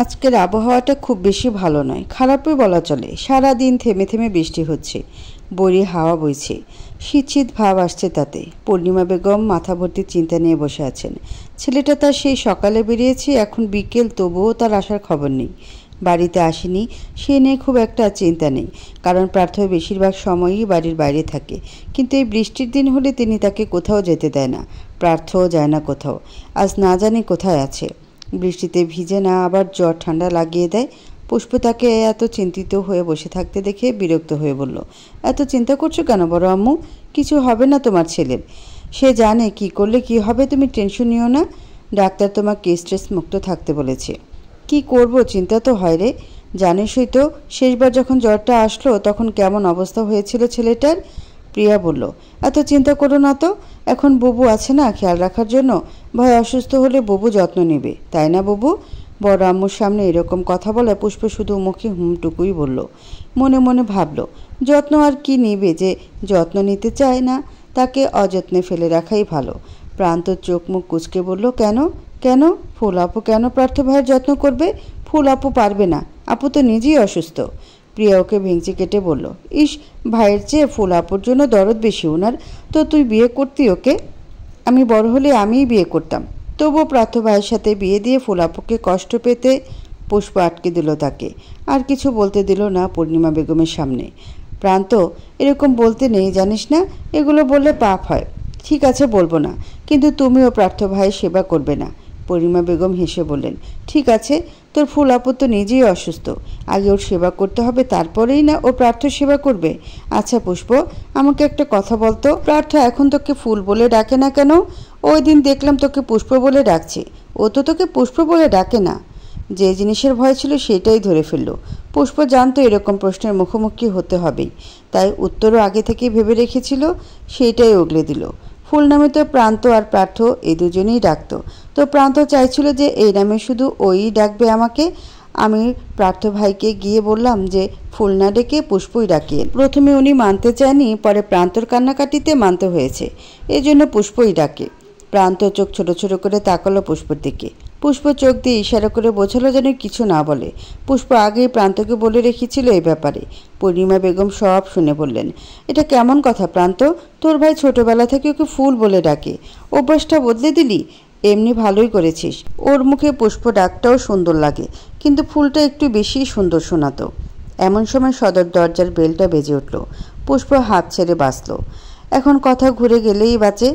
আজকের আবহাওয়াটা খুব বেশি ভালো নয়, খারাপই বলা চলে। সারা দিন থেমে থেমে বৃষ্টি হচ্ছে, বড়ি হাওয়া বইছে, শীত শীত ভাব আসছে তাতে। পূর্ণিমা বেগম মাথা ভর্তি চিন্তা নিয়ে বসে আছেন। ছেলেটা তার সেই সকালে বেরিয়েছে, এখন বিকেল, তবুও তার আসার খবর নেই। বাড়িতে আসেনি, সে নিয়ে খুব একটা চিন্তা নেই, কারণ প্রার্থ বেশিরভাগ সময়ই বাড়ির বাইরে থাকে। কিন্তু এই বৃষ্টির দিন হলে তিনি তাকে কোথাও যেতে দেয় না, প্রার্থও যায় না কোথাও। আজ না জানি কোথায় আছে। বৃষ্টিতে ভিজে না আবার জ্বর ঠান্ডা লাগিয়ে দেয়। পুষ্প তাকে এত চিন্তিত হয়ে বসে থাকতে দেখে বিরক্ত হয়ে বলল, এত চিন্তা করছো কেন বড় আম্মু? কিছু হবে না তোমার ছেলের, সে জানে কি করলে কি হবে, তুমি টেনশন নিও না। ডাক্তার তোমাকে স্ট্রেস মুক্ত থাকতে বলেছে। কি করব, চিন্তা তো হয় রে। জানিসই তো শেষবার যখন জ্বরটা আসলো তখন কেমন অবস্থা হয়েছিল ছেলেটার। প্রিয়া বলল, এত চিন্তা করো না তো, এখন বুবু আছে না খেয়াল রাখার জন্য। ভয় অসুস্থ হলে বুবু যত্ন নেবে, তাই না বুবু? বড় আম্মুর সামনে এরকম কথা বলে পুষ্প শুধু মুখে হুমটুকুই বলল। মনে মনে ভাবল, যত্ন আর কি নেবে, যে যত্ন নিতে চায় না তাকে অযত্নে ফেলে রাখাই ভালো। প্রান্ত চোখ মুখ কুচকে বলল, কেন কেন ফুল আপু কেন প্রার্থ ভাইয়ের যত্ন করবে? ফুল আপু পারবে না, আপু তো নিজেই অসুস্থ। প্রিয়া ওকে ভেঙচি কেটে বলল, ইস, ভাইয়ের চেয়ে ফুল আপুর জন্য দরদ বেশি ওনার। তো তুই বিয়ে করতি ওকে? আমি বড় হলে আমিই বিয়ে করতাম। তবুও প্রার্থ ভাইয়ের সাথে বিয়ে দিয়ে ফুল আপুকে কষ্ট পেতে পুষ্প আটকে দিল তাকে। আর কিছু বলতে দিল না পূর্ণিমা বেগমের সামনে। প্রান্ত, এরকম বলতে নেই জানিস না, এগুলো বললে পাপ হয়। ঠিক আছে, বলবো না, কিন্তু তুমিও প্রার্থ ভাইয়ের সেবা করবে না। পূর্ণিমা বেগম হেসে বললেন, ঠিক আছে, তোর ফুল আপু তো নিজেই অসুস্থ, আগে ওর সেবা করতে হবে, তারপরেই না ও প্রার্থ সেবা করবে। আচ্ছা পুষ্প, আমাকে একটা কথা বলতো, প্রার্থ এখন তোকে ফুল বলে ডাকে না কেন? ওই দিন দেখলাম তোকে পুষ্প বলে ডাকছে। ও তো তোকে পুষ্প বলে ডাকে না। যে জিনিসের ভয় ছিল সেটাই ধরে ফেলল। পুষ্প জানতো এরকম প্রশ্নের মুখোমুখি হতে হবেই, তাই উত্তরও আগে থেকেই ভেবে রেখেছিল, সেইটাই উগলে দিল। ফুল নামে তো প্রান্ত আর প্রার্থ এই দুজনেই ডাকত। তো প্রান্ত চাইছিল যে এই নামে শুধু ওই ডাকবে আমাকে। আমি প্রার্থ ভাইকে গিয়ে বললাম যে ফুল না ডেকে পুষ্পই ডাকিয়ে। প্রথমে উনি মানতে চায়নি, পরে প্রান্তর কান্নাকাটিতে মানতে হয়েছে, এজন্য পুষ্পই ডাকে। প্রান্ত চোখ ছোট ছোট করে তাকালো পুষ্পর দিকে। পুষ্প চোখ দিয়ে ইশারা করে বোঝালো যেন কিছু না বলে। পুষ্প আগেই প্রান্তকে বলে রেখেছিল এই ব্যাপারে। পূর্ণিমা বেগম সব শুনে বললেন, এটা কেমন কথা প্রান্ত? তোর ভাই ছোটবেলা থেকে ওকে ফুল বলে ডাকে, অভ্যাসটা বদলে দিলি? এমনি ভালোই করেছিস, ওর মুখে পুষ্প ডাকটাও সুন্দর লাগে, কিন্তু ফুলটা একটু বেশি সুন্দর শোনাতো। এমন সময় সদর দরজার বেলটা বেজে উঠল। পুষ্প হাত ছেড়ে বাঁচল। এখন কথা ঘুরে গেলেই বাঁচে।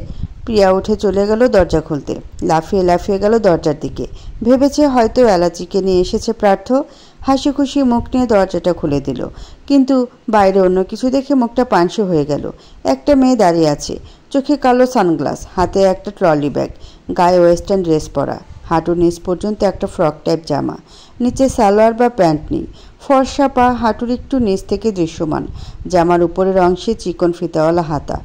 প্রিয়া উঠে চলে গেল দরজা খুলতে, লাফিয়ে লাফিয়ে গেল দরজার দিকে। ভেবেছে হয়তো এলাচিকে নিয়ে এসেছে প্রার্থ। হাসি খুশি মুখ নিয়ে দরজাটা খুলে দিল, কিন্তু বাইরে অন্য কিছু দেখে মুখটা পানসে হয়ে গেল। একটা মেয়ে দাঁড়িয়ে আছে, চোখে কালো সানগ্লাস, হাতে একটা ট্রলি ব্যাগ, গায়ে ওয়েস্টার্ন ড্রেস পরা, হাঁটুর নিচ পর্যন্ত একটা ফ্রক টাইপ জামা, নিচে সালোয়ার বা প্যান্ট নেই, ফর্সা পা হাঁটুর একটু নিচ থেকে দৃশ্যমান, জামার উপরের অংশে চিকন ফিতাওয়ালা হাতা,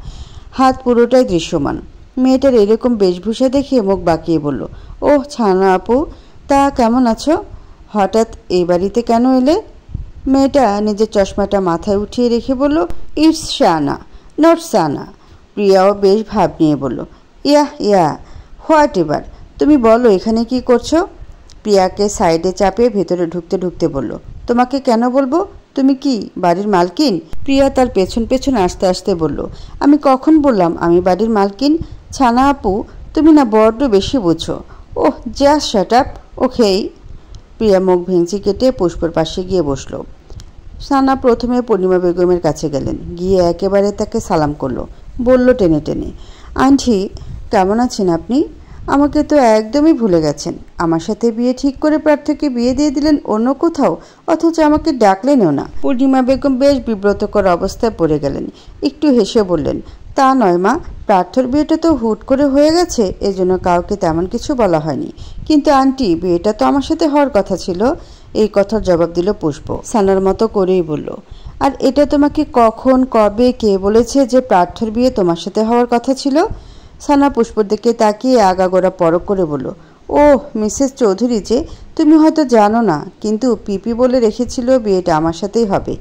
হাত পুরোটাই দৃশ্যমান। মেয়েটার এরকম বেশভূষা দেখে মুখ বাঁকিয়ে বলল, ওহ ছানা আপু, তা কেমন আছো? হঠাৎ এই বাড়িতে কেন এলে? মেয়েটা নিজের চশমাটা মাথায় উঠিয়ে রেখে বলল, ইটস শানা, নট সানা। প্রিয়াও বেশ ভাব নিয়ে বলল, ইয়া হোয়াট এভার, তুমি বলো এখানে কি করছো? প্রিয়াকে সাইডে চাপিয়ে ভেতরে ঢুকতে ঢুকতে বলল, তোমাকে কেন বলবো, তুমি কি বাড়ির মালকিন? প্রিয়া তার পেছন পেছন আসতে আসতে বলল, আমি কখন বললাম আমি বাড়ির মালকিন? ছানা আপু, তুমি না বড্ড বেশি বুঝো। ওহ জাস্ট শাট আপ, ওকেই। প্রিয়া মুখ ভেঙচি কেটে পুষ্পর পাশে গিয়ে বসল। সানা প্রথমে পূর্ণিমা বেগমের কাছে গেলেন, গিয়ে একেবারে তাকে সালাম করলো। বলল টেনে টেনে, আন্টি কেমন আছেন আপনি? আমাকে তো একদমই ভুলে গেছেন। আমার সাথে বিয়ে ঠিক করে প্রার্থকে বিয়ে দিয়ে দিলেন অন্য কোথাও, অথচ আমাকে ডাকলেনও না। পূর্ণিমা বেগম বেশ বিব্রতকর অবস্থায় পড়ে গেলেন। একটু হেসে বললেন, তা নয় মা, প্রার্থর বিয়েটা তো হুট করে হয়ে গেছে, এজন্য কাউকে তেমন কিছু বলা হয়নি। কিন্তু আন্টি, বিয়েটা তো আমার সাথে হওয়ার কথা ছিল। এই কথার জবাব দিল পুষ্প সানার মতো করেই বলল, আর এটা তোমাকে কখন কবে কে বলেছে যে প্রার্থর বিয়ে তোমার সাথে হওয়ার কথা ছিল? সানা পুষ্পর দিকে তাকিয়ে আগাগোড়া পরখ করে বলল, ওহ মিসেস চৌধুরী, যে তুমি হয়তো জানো না, কিন্তু পিপি বলে রেখেছিল বিয়েটা আমার সাথেই হবে।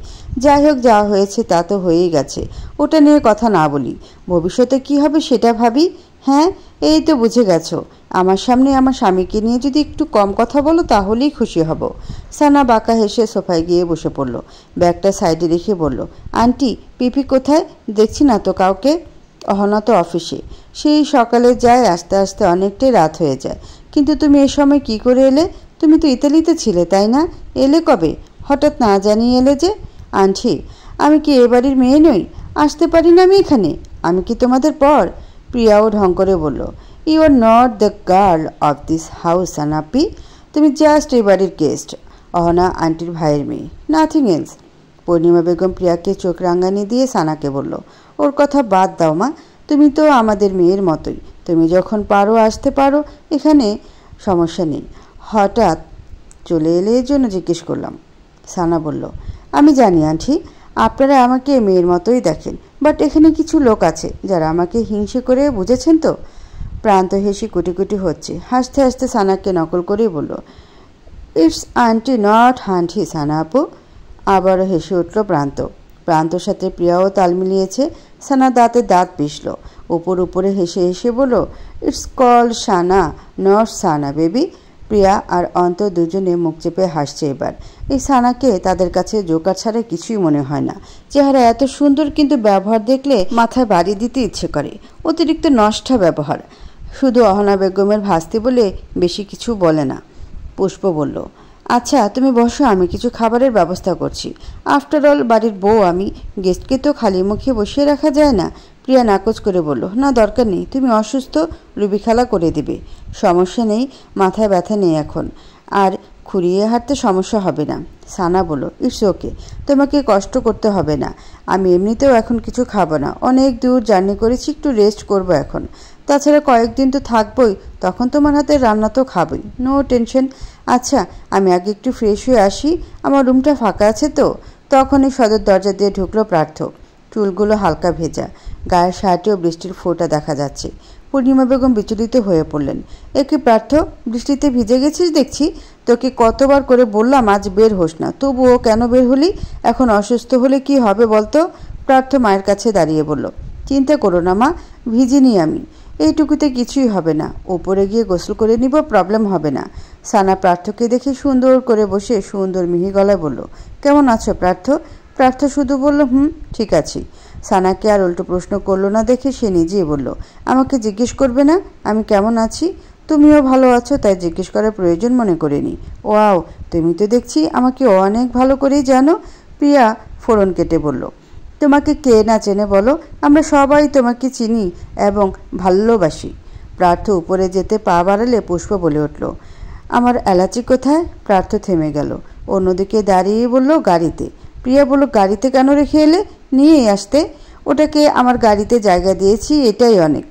যাই হোক, যা হয়েছে তা তো হয়েই গেছে, ওটা নিয়ে কথা না বলি, ভবিষ্যতে কি হবে সেটা ভাবি। হ্যাঁ, এই তো বুঝে গেছো, আমার সামনে আমার স্বামীকে নিয়ে যদি একটু কম কথা বলো তাহলেই খুশি হব। সানা বাঁকা হেসে সোফায় গিয়ে বসে পড়ল। ব্যাগটা সাইডে রেখে বলল, আন্টি পিপি কোথায়? দেখছি না তো কাউকে। অহনা তো অফিসে, সেই সকালে যায়, আস্তে আস্তে অনেকটাই রাত হয়ে যায়। কিন্তু তুমি এ সময় কী করে এলে? তুমি তো ইতালিতে ছিলে তাই না? এলে কবে? হঠাৎ না জানিয়ে এলে যে? আন্টি আমি কি এ বাড়ির মেয়ে নই? আসতে পারি না আমি এখানে? আমি কি তোমাদের পর? প্রিয়াও ঢং করে বলল, you are not the girl of this house সানাপি। তুমি জাস্ট এই বাড়ির গেস্ট। অহনা আন্টির ভাইয়ের মেয়ে, নাথিং এলস। পূর্ণিমা বেগম প্রিয়াকে চোখ রাঙানি দিয়ে সানাকে বলল, ওর কথা বাদ দাও মা, তুমি তো আমাদের মেয়ের মতোই। তুমি যখন পারো আসতে পারো এখানে, সমস্যা নেই। হঠাৎ চলে এলে এর জন্য জিজ্ঞেস করলাম। সানা বলল, আমি জানি আন্টি আপনারা আমাকে মেয়ের মতোই দেখেন, বাট এখানে কিছু লোক আছে যারা আমাকে হিংসে করে, বুঝেছেন তো? প্রান্ত হেসে কুটি কুটি হচ্ছে। হাসতে হাসতে সানাকে নকল করেই বলল, ইটস আন্টি নট হান্টি সানা আপু। আবারও হেসে উঠল প্রান্ত। প্রান্তর সাথে প্রিয়াও তাল মিলিয়েছে। সানা দাঁতে দাঁত পিষল। উপরে হেসে হেসে বলল, it's call Sana not Sana baby. Priya আর অন্ত দুজনে মুখ চেপে হাসছে এবার। এই সানাকে তাদের কাছে জোকার ছাড়া কিছুই মনে হয় না। চেহারা এত সুন্দর, কিন্তু ব্যবহার দেখলে মাথায় বাড়ি দিতে ইচ্ছে করে। অতিরিক্ত নষ্টা ব্যবহার। শুধু অহনা বেগমের ভাস্তি বলে বেশি কিছু বলে না। পুষ্প বলল, আচ্ছা তুমি বসো, আমি কিছু খাবারের ব্যবস্থা করছি। আফটার অল বাড়ির বউ আমি, গেস্টকে তো খালি মুখে বসিয়ে রাখা যায় না। প্রিয়া নাকচ করে বলল, না দরকার নেই, তুমি অসুস্থ, রুবি খালা করে দেবে। সমস্যা নেই, মাথায় ব্যথা নেই এখন, আর খুঁড়িয়ে হাঁটতে সমস্যা হবে না। সানা বলল, ইটস ওকে, তোমাকে কষ্ট করতে হবে না। আমি এমনিতেও এখন কিছু খাবো না, অনেক দূর জার্নি করেছি, একটু রেস্ট করব এখন। তাছাড়া কয়েকদিন তো থাকবই, তখন তোমার হাতে রান্না তো খাবই, নো টেনশন। আচ্ছা আমি আগে একটু ফ্রেশ হয়ে আসি, আমার রুমটা ফাঁকা আছে তো? তখনই সদর দরজা দিয়ে ঢুকলো পার্থ। চুলগুলো হালকা ভেজা, গায়ের শার্টেও বৃষ্টির ফোঁটা দেখা যাচ্ছে। পূর্ণিমা বেগম বিচলিত হয়ে পড়লেন। একে পার্থ, বৃষ্টিতে ভিজে গেছিস দেখছি। তোকে কতবার করে বললাম আজ বের হোস না, তবুও কেন বের হলি? এখন অসুস্থ হলে কি হবে বলতো? পার্থ মায়ের কাছে দাঁড়িয়ে বলল, চিন্তা করো না মা, ভিজিনি আমি, এইটুকুতে কিছুই হবে না, উপরে গিয়ে গোসল করে নিব, প্রবলেম হবে না। সানা পার্থকে দেখে সুন্দর করে বসে সুন্দর মিহি গলায় বলল, কেমন আছো পার্থ? পার্থ শুধু বলল, ঠিক আছি। সানাকে আর উল্টো প্রশ্ন করলো না দেখে সে নিজেই বলল, আমাকে জিজ্ঞেস করবে না আমি কেমন আছি? তুমিও ভালো আছো, তাই জিজ্ঞেস করার প্রয়োজন মনে করিনি। ওয়াও, তুমি তো দেখছি আমাকে অনেক ভালো করেই জানো। প্রিয়া ফোড়ন কেটে বলল, তোমাকে কে না চেনে বলো, আমরা সবাই তোমাকে চিনি এবং ভালোবাসি। পার্থ উপরে যেতে পা বাড়ালে পুষ্প বলে উঠল, আমার এলাচি কোথায়? পার্থ থেমে গেল। অন্যদিকে দাঁড়িয়ে বলল, গাড়িতে। প্রিয়া বলল, গাড়িতে কেন রেখে এলে? নিয়ে আসতে। ওটাকে আমার গাড়িতে জায়গা দিয়েছি, এটাই অনেক।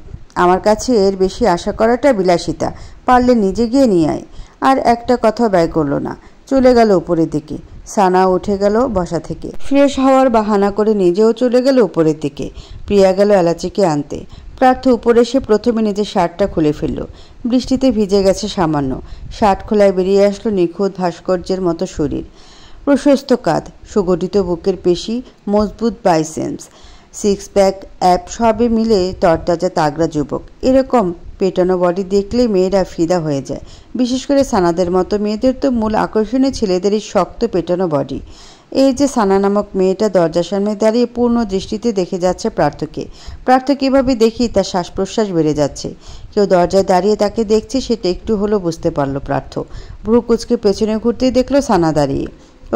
আমার কাছে এর বেশি আশা করাটা বিলাসিতা, পারলে নিজে গিয়ে নিয়ে আয়। আর একটা কথা ব্যয় করলো না, চলে গেল উপরের দিকে। সানা উঠে গেল বসা থেকে, ফ্রেশ হওয়ার বাহানা করে নিজেও চলে গেল উপরের দিকে। প্রিয়া গেল এলাচিকে আনতে। পার্থ উপরে এসে প্রথমে নিজের শার্টটা খুলে ফেলল। বৃষ্টিতে ভিজে গেছে সামান্য। শার্ট খোলায় বেরিয়ে আসলো নিখুঁত ভাস্কর্যের মতো শরীর, প্রশস্ত কাঁধ, সুগঠিত বুকের পেশি, মজবুত বাইসেপস, সিক্স প্যাক অ্যাপ সবে মিলে তরতাজা তাগড়া যুবক। এরকম পেটানো বডি দেখলে মেয়েরা ফিদা হয়ে যায়। বিশেষ করে সানাদের মতো মেয়েদের তো মূল আকর্ষণে ছেলেদেরই শক্ত পেটানো বডি। এই যে সানা নামক মেয়েটা দরজার সামনে দাঁড়িয়ে পূর্ণ দৃষ্টিতে দেখে যাচ্ছে পার্থকে। পার্থ কীভাবে দেখি তার শ্বাস প্রশ্বাস বেড়ে যাচ্ছে। কেউ দরজায় দাঁড়িয়ে তাকে দেখছে সেটা একটু হলেও বুঝতে পারল পার্থ। ভ্রু কুচকে পেছনে ঘুরতেই দেখলো সানা দাঁড়িয়ে।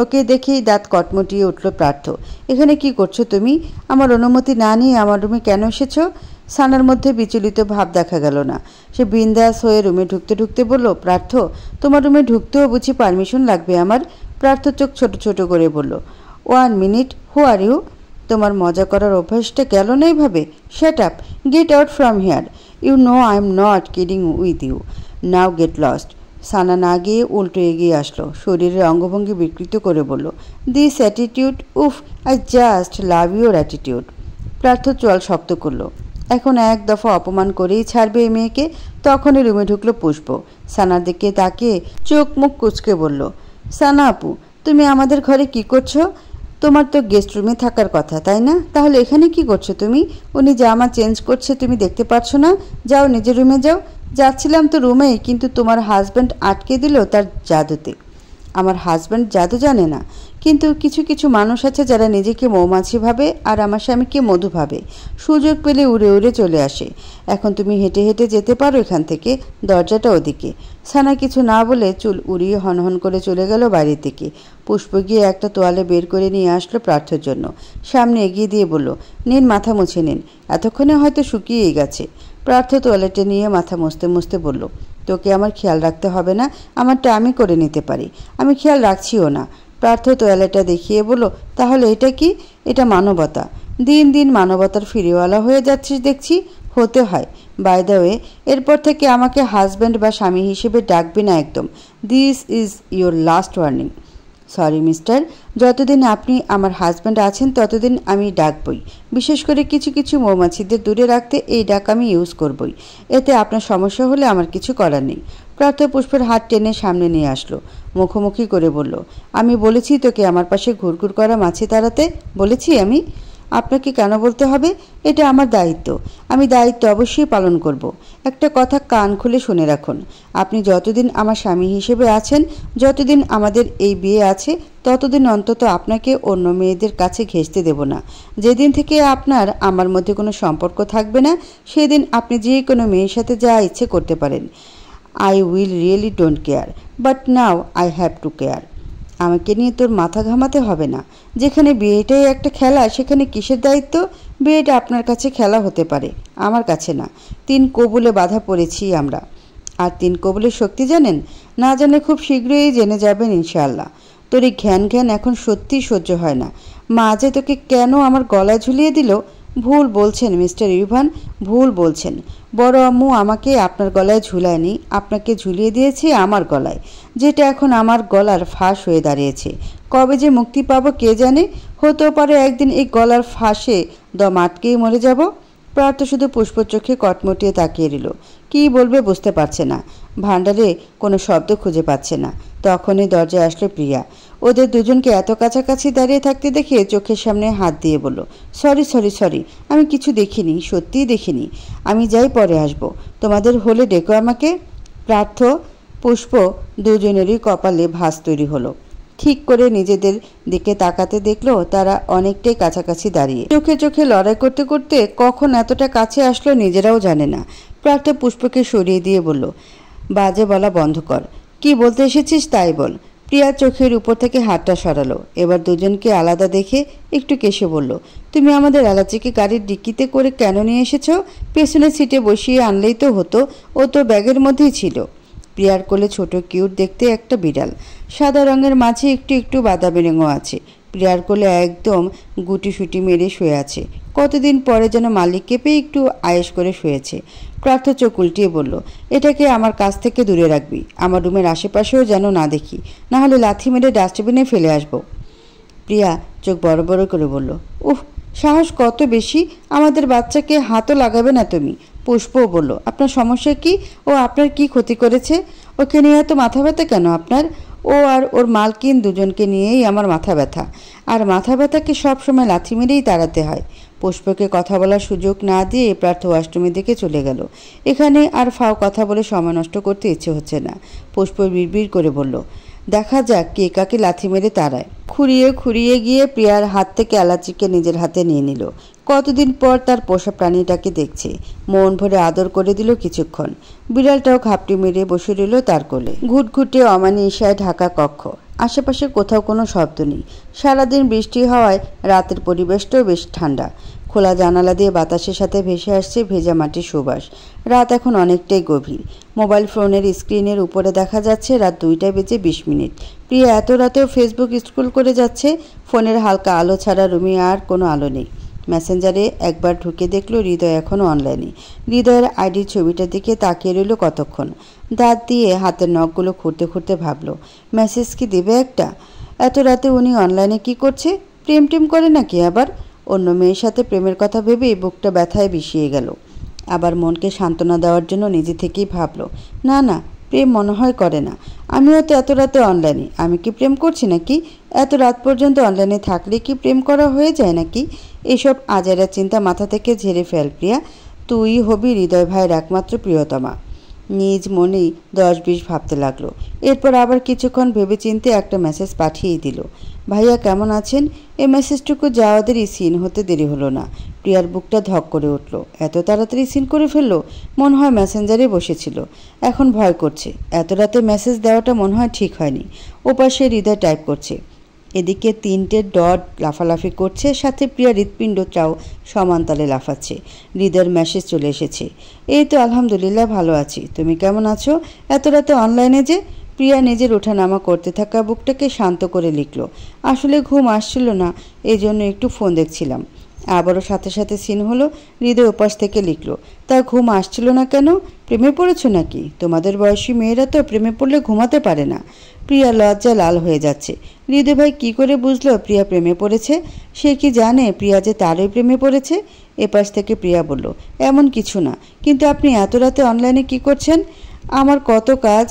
ওকে দেখেই দাঁত কটমটিয়ে উঠল পার্থ। এখানে কি করছো তুমি? আমার অনুমতি না নিয়ে আমার রুমে কেন এসেছো? সানার মধ্যে বিচলিত ভাব দেখা গেল না। সে বিন্দাস হয়ে রুমে ঢুকতে ঢুকতে বলল, পার্থ তোমার রুমে ঢুকতেও বুঝি পারমিশন লাগবে আমার? পার্থ চোখ ছোট ছোট করে বলল, 1 মিনিট, হু আর ইউ? তোমার মজা করার অভ্যাসটা গেল না এইভাবে? Shut up, get out from here. You know I am not kidding with you, now get lost. Sana না গিয়ে উল্টো এগিয়ে আসলো, শরীরের অঙ্গভঙ্গি বিকৃত করে বলল, দিস অ্যাটিটিউড, উফ, I just love your attitude. Partha চোয়াল শক্ত করলো। এখন এক দফা অপমান করেই ছাড়বে এই মেয়েকে। তখনই রুমে ঢুকলো পুষ্প। সানার দিকে তাকিয়ে চোখ মুখ কুচকে বলল, সানা আপু তুমি আমাদের ঘরে কি করছো? তোমার তো গেস্ট রুমে থাকার কথা, তাই না? তাহলে এখানে কি করছো তুমি? উনি জামা চেঞ্জ করছে, তুমি দেখতে পারছো না? যাও নিজের রুমে যাও। যাচ্ছিলাম তো রুমেই, কিন্তু তোমার হাজব্যান্ড আটকে দিল তার জাদুতে। আমার হাজব্যান্ড জাদু জানে না, কিন্তু কিছু কিছু মানুষ আছে যারা নিজেকে মৌমাছি ভাবে আর আমার স্বামীকে মধু ভাবে। সুযোগ পেলে উড়ে উড়ে চলে আসে। এখন তুমি হেঁটে হেঁটে যেতে পারো এখান থেকে, দরজাটা ওদিকে। সানা কিছু না বলে চুল উড়িয়ে হনহন করে চলে গেল বাইরে থেকে। পুষ্প গিয়ে একটা তোয়ালে বের করে নিয়ে আসলো প্রার্থর জন্য। সামনে এগিয়ে দিয়ে বলল, নিন, মাথা মুছে নিন, এতক্ষণে হয়তো শুকিয়েই গেছে। প্রার্থ তোয়ালেটে নিয়ে মাথা মুছতে মুছতে বলল, তোকে আমার খেয়াল রাখতে হবে না, আমারটা আমি করে নিতে পারি। আমি খেয়াল রাখছিও না। প্রার্থ তোয়ালেটা দেখিয়ে বলল, তাহলে এটা কি? এটা মানবতা। দিন দিন মানবতার ফিরিওয়ালা হয়ে যাচ্ছিস দেখছি। হতে হয়। বাই দ্য ওয়ে, এরপর থেকে আমাকে হাজব্যান্ড বা স্বামী হিসেবে ডাকবি না একদম। This is your last warning. Sorry mister, যতদিন আপনি আমার হাজব্যান্ড আছেন ততদিন আমি ডাকবই। বিশেষ করে কিছু কিছু মৌমাছিদের দূরে রাখতে এই ডাক আমি ইউজ করবই। এতে আপনার সমস্যা হলে আমার কিছু করার নেই। প্রার্থ পুষ্পের হাত টেনে সামনে নিয়ে আসলো। মুখোমুখি করে বলল, আমি বলেছি তোকে আমার পাশে ঘুরঘুর করা মাছি তাড়াতে? বলেছি আমি? আপনাকে কেন বলতে হবে? এটা আমার দায়িত্ব। আমি দায়িত্ব অবশ্যই পালন করব। একটা কথা কান খুলে শুনে রাখুন, আপনি যতদিন আমার স্বামী হিসেবে আছেন, যতদিন আমাদের এই বিয়ে আছে, ততদিন অন্তত আপনাকে অন্য মেয়েদের কাছে ঘেঁষতে দেব না। যেদিন থেকে আপনার আমার মধ্যে কোনো সম্পর্ক থাকবে না, সেদিন আপনি যে কোনো মেয়ের সাথে যা ইচ্ছে করতে পারেন। I will really don't care, but now I have to care. আমাকে নিয়ে তোর মাথা ঘামাতে হবে না। যেখানে বিয়েটাই একটা খেলা, সেখানে কিসের দায়িত্ব? বিয়েটা আপনার কাছে খেলা হতে পারে, আমার কাছে না। 3 কবুলে বাধা পড়েছি আমরা। আর 3 কবুলের শক্তি জানেন? না জানে খুব শীঘ্রই জেনে যাবেন ইনশাআল্লাহ। তোর এই ঘ্যান ঘ্যান এখন সত্যিই সহ্য হয় না। মা যে তোকে কেন আমার গলায় ঝুলিয়ে দিল? ভুল বলছেন মিস্টার ইরফান, ভুল বলছেন। বড় আম্মু আমাকে আপনার গলায় ঝুলায়নি, আপনাকে ঝুলিয়ে দিয়েছে আমার গলায়, যেটা এখন আমার গলার ফাঁস হয়ে দাঁড়িয়েছে। কবে যে মুক্তি পাবো কে জানে? হতেও পারে একদিন এই গলার ফাঁসে দম আটকেই মরে যাব। প্রার্থ শুধু পুষ্পর চোখে কটমটিয়ে তাকিয়ে রইল। কী বলবে বুঝতে পারছে না, ভাণ্ডারে কোনো শব্দ খুঁজে পাচ্ছে না। তখনই দরজায় আসলো প্রিয়া। ওদের দুজনকে এত কাছাকাছি দাঁড়িয়ে থাকতে দেখে চোখের সামনে হাত দিয়ে বলল, সরি সরি সরি, আমি কিছু দেখিনি, সত্যিই দেখিনি। আমি যাই, পরে আসবো। তোমাদের হলে ডেকো আমাকে। প্রার্থ পুষ্প দুজনেরই কপালে ভাঁজ তৈরি হলো। ঠিক করে নিজেদের দিকে তাকাতে দেখলো তারা অনেকটাই কাছাকাছি দাঁড়িয়ে। চোখে চোখে লড়াই করতে করতে কখন এতটা কাছে আসলো নিজেরাও জানে না। প্রার্থ পুষ্পকে সরিয়ে দিয়ে বলল, বাজে বলা বন্ধ কর, কি বলতে এসেছিস তাই বল। প্রিয়া চোখের উপর থেকে হাতটা সরালো। এবার দুজনকে আলাদা দেখে একটু কেশে বলল, তুমি আমাদের এলাচিকে গাড়ির ডিক্কিতে করে কেন নিয়ে এসেছো? পেছনের সিটে বসিয়ে আনলেই তো হতো, ও তো ব্যাগের মধ্যেই ছিল। প্রিয়ার কোলে ছোট কিউট দেখতে একটা বিড়াল, সাদা রঙের মাঝে একটু একটু বাদামি রঙও আছে। প্রিয়ার কোলে একদম গুটিসুটি মেরে শুয়ে আছে। কতদিন পরে যেন মালিককে পেয়ে একটু আয়েশ করে শুয়েছে। প্রার্থ চোখ উল্টিয়ে বলল, এটাকে আমার কাছ থেকে দূরে রাখবি, আমার রুমের আশেপাশেও যেন না দেখি, না হলে লাথি মেরে ডাস্টবিনে ফেলে আসবো। প্রিয়া চোখ বড় বড় করে বলল, উফ, সাহস কত বেশি! আমাদের বাচ্চাকে হাতও লাগাবে না তুমি। পুষ্পও বলল, আপনার সমস্যা কি? ও আপনার কি ক্ষতি করেছে? ওকে নিয়ে এত মাথা ব্যথা কেন আপনার? ও আর ওর মালকিন দুজনকে নিয়েই আমার মাথা ব্যথা। আর মাথা ব্যথাকে সবসময় লাথি মেরেই তাড়াতে হয়। পুষ্পকে কথা বলার সুযোগ না দিয়ে প্রার্থ ওয়াশরুমের দিকে চলে গেল। এখানে আর ফাও কথা বলে সময় নষ্ট করতে ইচ্ছে হচ্ছে না। পুষ্প বিড়বিড় করে বলল, দেখা যাক কে কাকে লাথি মেরে তাড়ায়। খুঁড়িয়ে খুঁড়িয়ে গিয়ে প্রিয়ার হাত থেকে এলাচিকে নিজের হাতে নিয়ে নিল। কতদিন পর তার পোষা প্রাণীটাকে দেখছে। মন ভরে আদর করে দিল কিছুক্ষণ। বিড়ালটাও ঘাপটি মেরে বসে রইল তার কোলে। ঘুটঘুটে অমানিসায় ঢাকা কক্ষ। আশেপাশে কোথাও কোনো শব্দ নেই। সারাদিন বৃষ্টি হওয়ায় রাতের পরিবেশটাও বেশ ঠান্ডা। খোলা জানালা দিয়ে বাতাসের সাথে ভেসে আসছে ভেজা মাটির সুবাস। রাত এখন অনেকটাই গভীর। মোবাইল ফোনের স্ক্রিনের উপরে দেখা যাচ্ছে রাত 2:20। প্রিয়া এত রাতেও ফেসবুক স্ক্রল করে যাচ্ছে। ফোনের হালকা আলো ছাড়া রুমে আর কোনো আলো নেই। মেসেঞ্জারে একবার ঢুকে দেখলো হৃদয় এখনও অনলাইনে। হৃদয়ের আইডির ছবিটার দিকে তাকিয়ে রইল কতক্ষণ। দাঁত দিয়ে হাতের নখগুলো খুঁড়তে খুঁড়তে ভাবলো, মেসেজ কি দেবে একটা? এত রাতে উনি অনলাইনে কি করছে? প্রেম টেম করে নাকি আবার? অন্য মেয়ের সাথে প্রেমের কথা ভেবেই বুকটা ব্যথায় বিষিয়ে গেল। আবার মনকে সান্ত্বনা দেওয়ার জন্য নিজে থেকেই ভাবলো, না না, প্রেম মনে হয় করে না। আমিও তো এত রাতে অনলাইনে, আমি কি প্রেম করছি নাকি? এত রাত পর্যন্ত অনলাইনে থাকলে কি প্রেম করা হয়ে যায় নাকি? এইসব আজাইরা চিন্তা মাথা থেকে ঝেড়ে ফেল প্রিয়া। তুই হবি হৃদয় ভাইয়ের একমাত্র প্রিয়তমা। নিজ মনেই 10-20 ভাবতে লাগলো। এরপর আবার কিছুক্ষণ ভেবেচিন্তে একটা মেসেজ পাঠিয়েই দিল। ভাইয়া কেমন আছেন? এই মেসেজটুকু যাওয়াদেরই সিন হতে দেরি হলো না। প্রিয়ার বুকটা ধক করে উঠল। এত তাড়াতাড়ি সিন করে ফেললো? মনে হয় মেসেঞ্জারে বসেছিল। এখন ভয় করছে। এত রাতে মেসেজ দেওয়াটা মনে হয় ঠিক হয়নি। ওপাশে হৃদয় টাইপ করছে, এদিকে 3টে ডট লাফালাফি করছে, সাথে প্রিয়া হৃৎপিণ্ডটাও সমান তালে লাফাচ্ছে। হৃদয়ের মেসেজ চলে এসেছে, এই তো আলহামদুলিল্লাহ ভালো আছি, তুমি কেমন আছো? এত রাতে অনলাইনে যে? প্রিয়া নিজের ওঠানামা করতে থাকা বুকটাকে শান্ত করে লিখল, আসলে ঘুম আসছিল না, এই জন্য একটু ফোন দেখছিলাম। আবারও সাথে সাথে সিন হলো। হৃদয় ওপাশ থেকে লিখল, তা ঘুম আসছিল না কেন? প্রেমে পড়েছ নাকি? তোমাদের বয়সী মেয়েরা তো প্রেমে পড়লে ঘুমাতে পারে না। প্রিয়া লজ্জা লাল হয়ে যাচ্ছে। হৃদয় ভাই কী করে বুঝলো প্রিয়া প্রেমে পড়েছে? সে কি জানে প্রিয়া যে তারই প্রেমে পড়েছে? এপাশ থেকে প্রিয়া বলল, এমন কিছু না, কিন্তু আপনি এত রাতে অনলাইনে কি করছেন? আমার কত কাজ,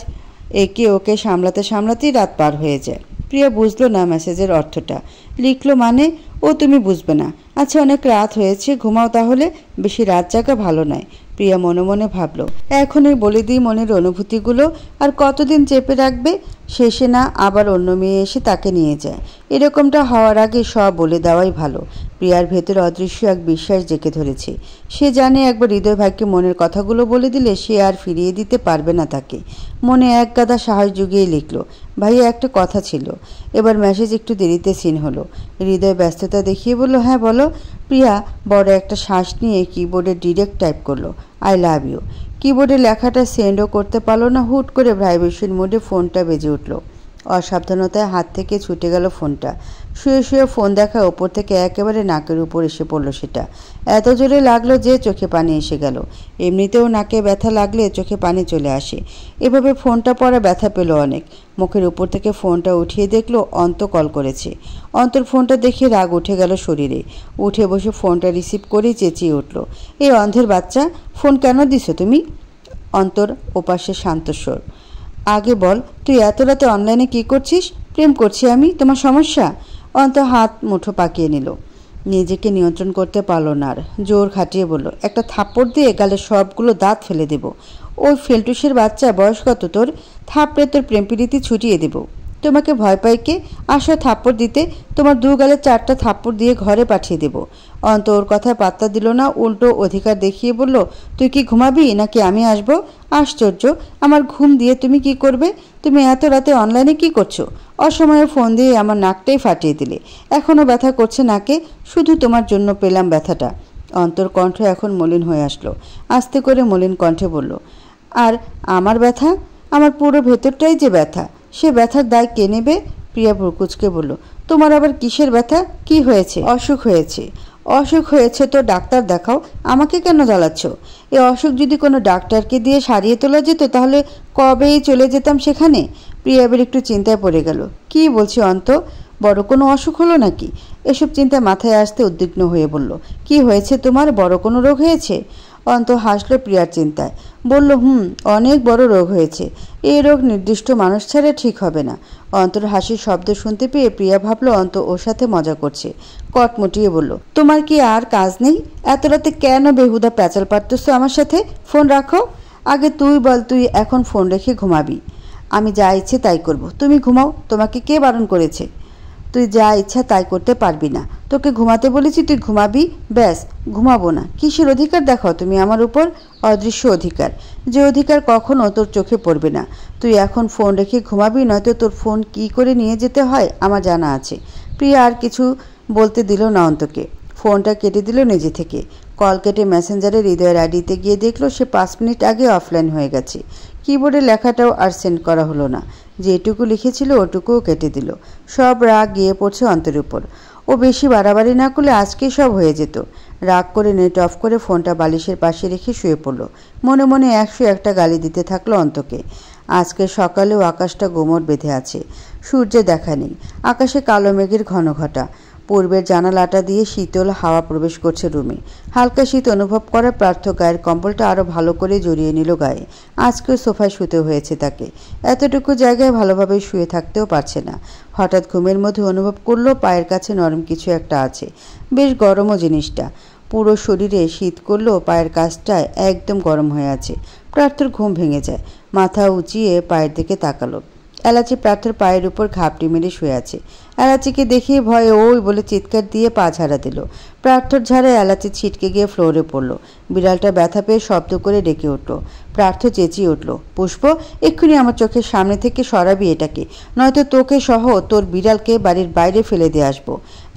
একে ওকে সামলাতে সামলাতেই রাত পার হয়ে যায়। প্রিয়া বুঝলো না মেসেজের অর্থটা। লিখলো মানে? ও তুমি বুঝবে না। আচ্ছা অনেক রাত হয়েছে, ঘুমাও তাহলে, বেশি রাত জাগা ভালো নয়। প্রিয়া মনে মনে ভাবল, এখনই বলে দিই মনের অনুভূতিগুলো, আর কতদিন চেপে রাখবে? শেষে না আবার অন্য মেয়ে এসে তাকে নিয়ে যায়। এরকমটা হওয়ার আগে সব বলে দেওয়াই ভালো। প্রিয়ার ভেতরে অদৃশ্য এক বিশ্বাস জেঁকে ধরেছে। সে জানে একবার হৃদয় ভাইকে মনের কথাগুলো বলে দিলে সে আর ফিরিয়ে দিতে পারবে না তাকে। মনে এক গাদা সাহস জুগিয়ে লিখল, ভাইয়া একটা কথা ছিল। এবার মেসেজ একটু দেরিতে সিন হলো। হৃদয় ব্যস্ততা দেখিয়ে বলল, হ্যাঁ বলো। প্রিয়া বড় একটা শ্বাস নিয়ে কিবোর্ডে ডিরেক্ট টাইপ করলো, আই লাভ ইউ। কিবোর্ডে লেখাটা সেন্ডও করতে পারলো না, হুট করে ভাইব্রেশন মোডে ফোনটা বেজে উঠল। অসাবধানতায় হাত থেকে ছুটে গেল ফোনটা। শুয়ে শুয়ে ফোন দেখা ওপর থেকে একেবারে নাকের উপর এসে পড়লো সেটা। এত জোরে লাগলো যে চোখে পানি এসে গেল। এমনিতেও নাকে ব্যথা লাগলে চোখে পানি চলে আসে, এভাবে ফোনটা পড়া ব্যথা পেল অনেক। মুখের উপর থেকে ফোনটা উঠিয়ে দেখলো অন্ত কল করেছে। অন্তর ফোনটা দেখে রাগ উঠে গেল শরীরে। উঠে বসে ফোনটা রিসিভ করেই চেঁচিয়ে উঠল, এই অন্ধের বাচ্চা, ফোন কেন দিছো তুমি? অন্তর ওপাশে শান্তস্বর, আগে বল, তুই এত রাতে অনলাইনে কি করছিস? প্রেম করছি আমি, তোমার সমস্যা? অন্তর হাত মুঠো পাকিয়ে নিল। নিজেকে নিয়ন্ত্রণ করতে পারলো না আর, জোর খাটিয়ে বলল, একটা থাপ্পড় দিয়ে গালে সবগুলো দাঁত ফেলে দেব। ওই ফেলটুসের বাচ্চা, বয়স কত তোর? থাপড়ে তোর প্রেম প্রীতি ছুটিয়ে দেব। তোমাকে ভয় পাই কে? আসো থাপ্পড় দিতে, তোমার 2 গালে 4টা থাপ্পড় দিয়ে ঘরে পাঠিয়ে দেব। অন্ত ওর কথায় পাত্তা দিল না, উল্টো অধিকার দেখিয়ে বলল, তুই কি ঘুমাবি নাকি আমি আসবো? আশ্চর্য, আমার ঘুম দিয়ে তুমি কি করবে? তুমি এত রাতে অনলাইনে কি করছো? অসময়ে ফোন দিয়ে আমার নাকটাই ফাটিয়ে দিলে, এখনও ব্যথা করছে নাকে, শুধু তোমার জন্য পেলাম ব্যথাটা। অন্তর কণ্ঠ এখন মলিন হয়ে আসলো। আস্তে করে মলিন কণ্ঠে বলল, আর আমার ব্যথা? আমার পুরো ভেতরটাই যে ব্যথা, সে ব্যথার দায় কে নেবে? প্রিয়া ভ্রুকুচকে বলল, তোমার আবার কিসের ব্যথা? কি হয়েছে? অসুখ হয়েছে। অসুখ হয়েছে তো ডাক্তার দেখাও, আমাকে কেন জ্বালাচ্ছ? এ অসুখ যদি কোনো ডাক্তারকে দিয়ে সারিয়ে তোলা যেত তাহলে কবেই চলে যেতাম সেখানে। প্রিয়া এবার একটু চিন্তায় পড়ে গেল, কি বলছি অন্ত, বড় কোনো অসুখ হলো নাকি? এসব চিন্তা মাথায় আসতে উদ্বিগ্ন হয়ে বলল, কি হয়েছে তোমার? বড় কোনো রোগ হয়েছে? অন্ত হাসল প্রিয়ার চিন্তায়, বলল, অনেক বড় রোগ হয়েছে। এই রোগ নির্দিষ্ট মানুষ ছাড়া ঠিক হবে না। অন্তর হাসির শব্দ শুনতে পেয়ে প্রিয়া ভাবল অন্ত ওর সাথে মজা করছে। কটমটিয়ে বলল, তোমার কি আর কাজ নেই? এত রাতে কেন বেহুদা প্যাচাল পারতেছ আমার সাথে? ফোন রাখো। আগে তুই বল, তুই এখন ফোন রেখে ঘুমাবি? আমি যা ইচ্ছে তাই করব, তুমি ঘুমাও। তোমাকে কে বারণ করেছে? তুই যা ইচ্ছা তাই করতে পারবি না। তোকে ঘুমাতে বলেছি, তুই ঘুমাবি, ব্যাস। ঘুমাবো না? কিসের অধিকার দেখাও তুমি আমার উপর? অদৃশ্য অধিকার, যে অধিকার কখনো তোর চোখে পড়বে না। তুই এখন ফোন রেখে ঘুমাবি, নয়তো তোর ফোন কি করে নিয়ে যেতে হয় আমার জানা আছে। প্রিয়া আর কিছু বলতে দিল না অন্তকে। ফোনটা কেটে দিল নিজে থেকে। কল কেটে মেসেঞ্জারে হৃদয়ের আইডিতে গিয়ে দেখলো সে 5 মিনিট আগে অফলাইন হয়ে গেছে। কিবোর্ডে লেখাটাও আর সেন্ড করা হলো না। যেটুকু লিখেছিল ওটুকুও কেটে দিল। সব রাগ গিয়ে পড়ছে অন্তের উপর। ও বেশি বাড়াবাড়ি না করলে আজকেই সব হয়ে যেত। রাগ করে নেট অফ করে ফোনটা বালিশের পাশে রেখে শুয়ে পড়ল। মনে মনে 101টা গালি দিতে থাকলো অন্তকে। আজকে সকালেও আকাশটা গোমর বেঁধে আছে, সূর্যে দেখা নেই। আকাশে কালো মেঘের ঘন ঘটা। পূর্বের জানালাটা দিয়ে শীতল হাওয়া প্রবেশ করছে রুমে। হালকা শীত অনুভব করা প্রার্থ গায়ের কম্বলটা আরও ভালো করে জড়িয়ে নিল গায়ে। আজকেও সোফায় শুতে হয়েছে তাকে। এতটুকু জায়গায় ভালোভাবে শুয়ে থাকতেও পারছে না। হঠাৎ ঘুমের মধ্যে অনুভব করলো পায়ের কাছে নরম কিছু একটা আছে। বেশ গরমও জিনিসটা। পুরো শরীরে শীত করলেও পায়ের কাছটা একদম গরম হয়ে আছে। প্রার্থর ঘুম ভেঙে যায়। মাথা উঁচিয়ে পায়ের দিকে তাকালো। এলাচি প্রার্থর পায়ের উপর ঘাপটি মেরে শুয়ে আছে। এলাচিকে দেখে ভয়ে ওই বলে চিৎকার দিয়ে পা ঝাড়া দিল। প্রার্থর ঝাড়ে এলাচি ছিটকে গিয়ে ফ্লোরে পড়ল। বিড়ালটা ব্যথা পেয়ে শব্দ করে ডেকে উঠল। প্রার্থ চেঁচিয়ে উঠল, পুষ্প, এক্ষুনি আমার চোখের সামনে থেকে সরাবি এটাকে, নয়তো তোকে সহ তোর বিড়ালকে বাড়ির বাইরে ফেলে দিয়ে আসবো।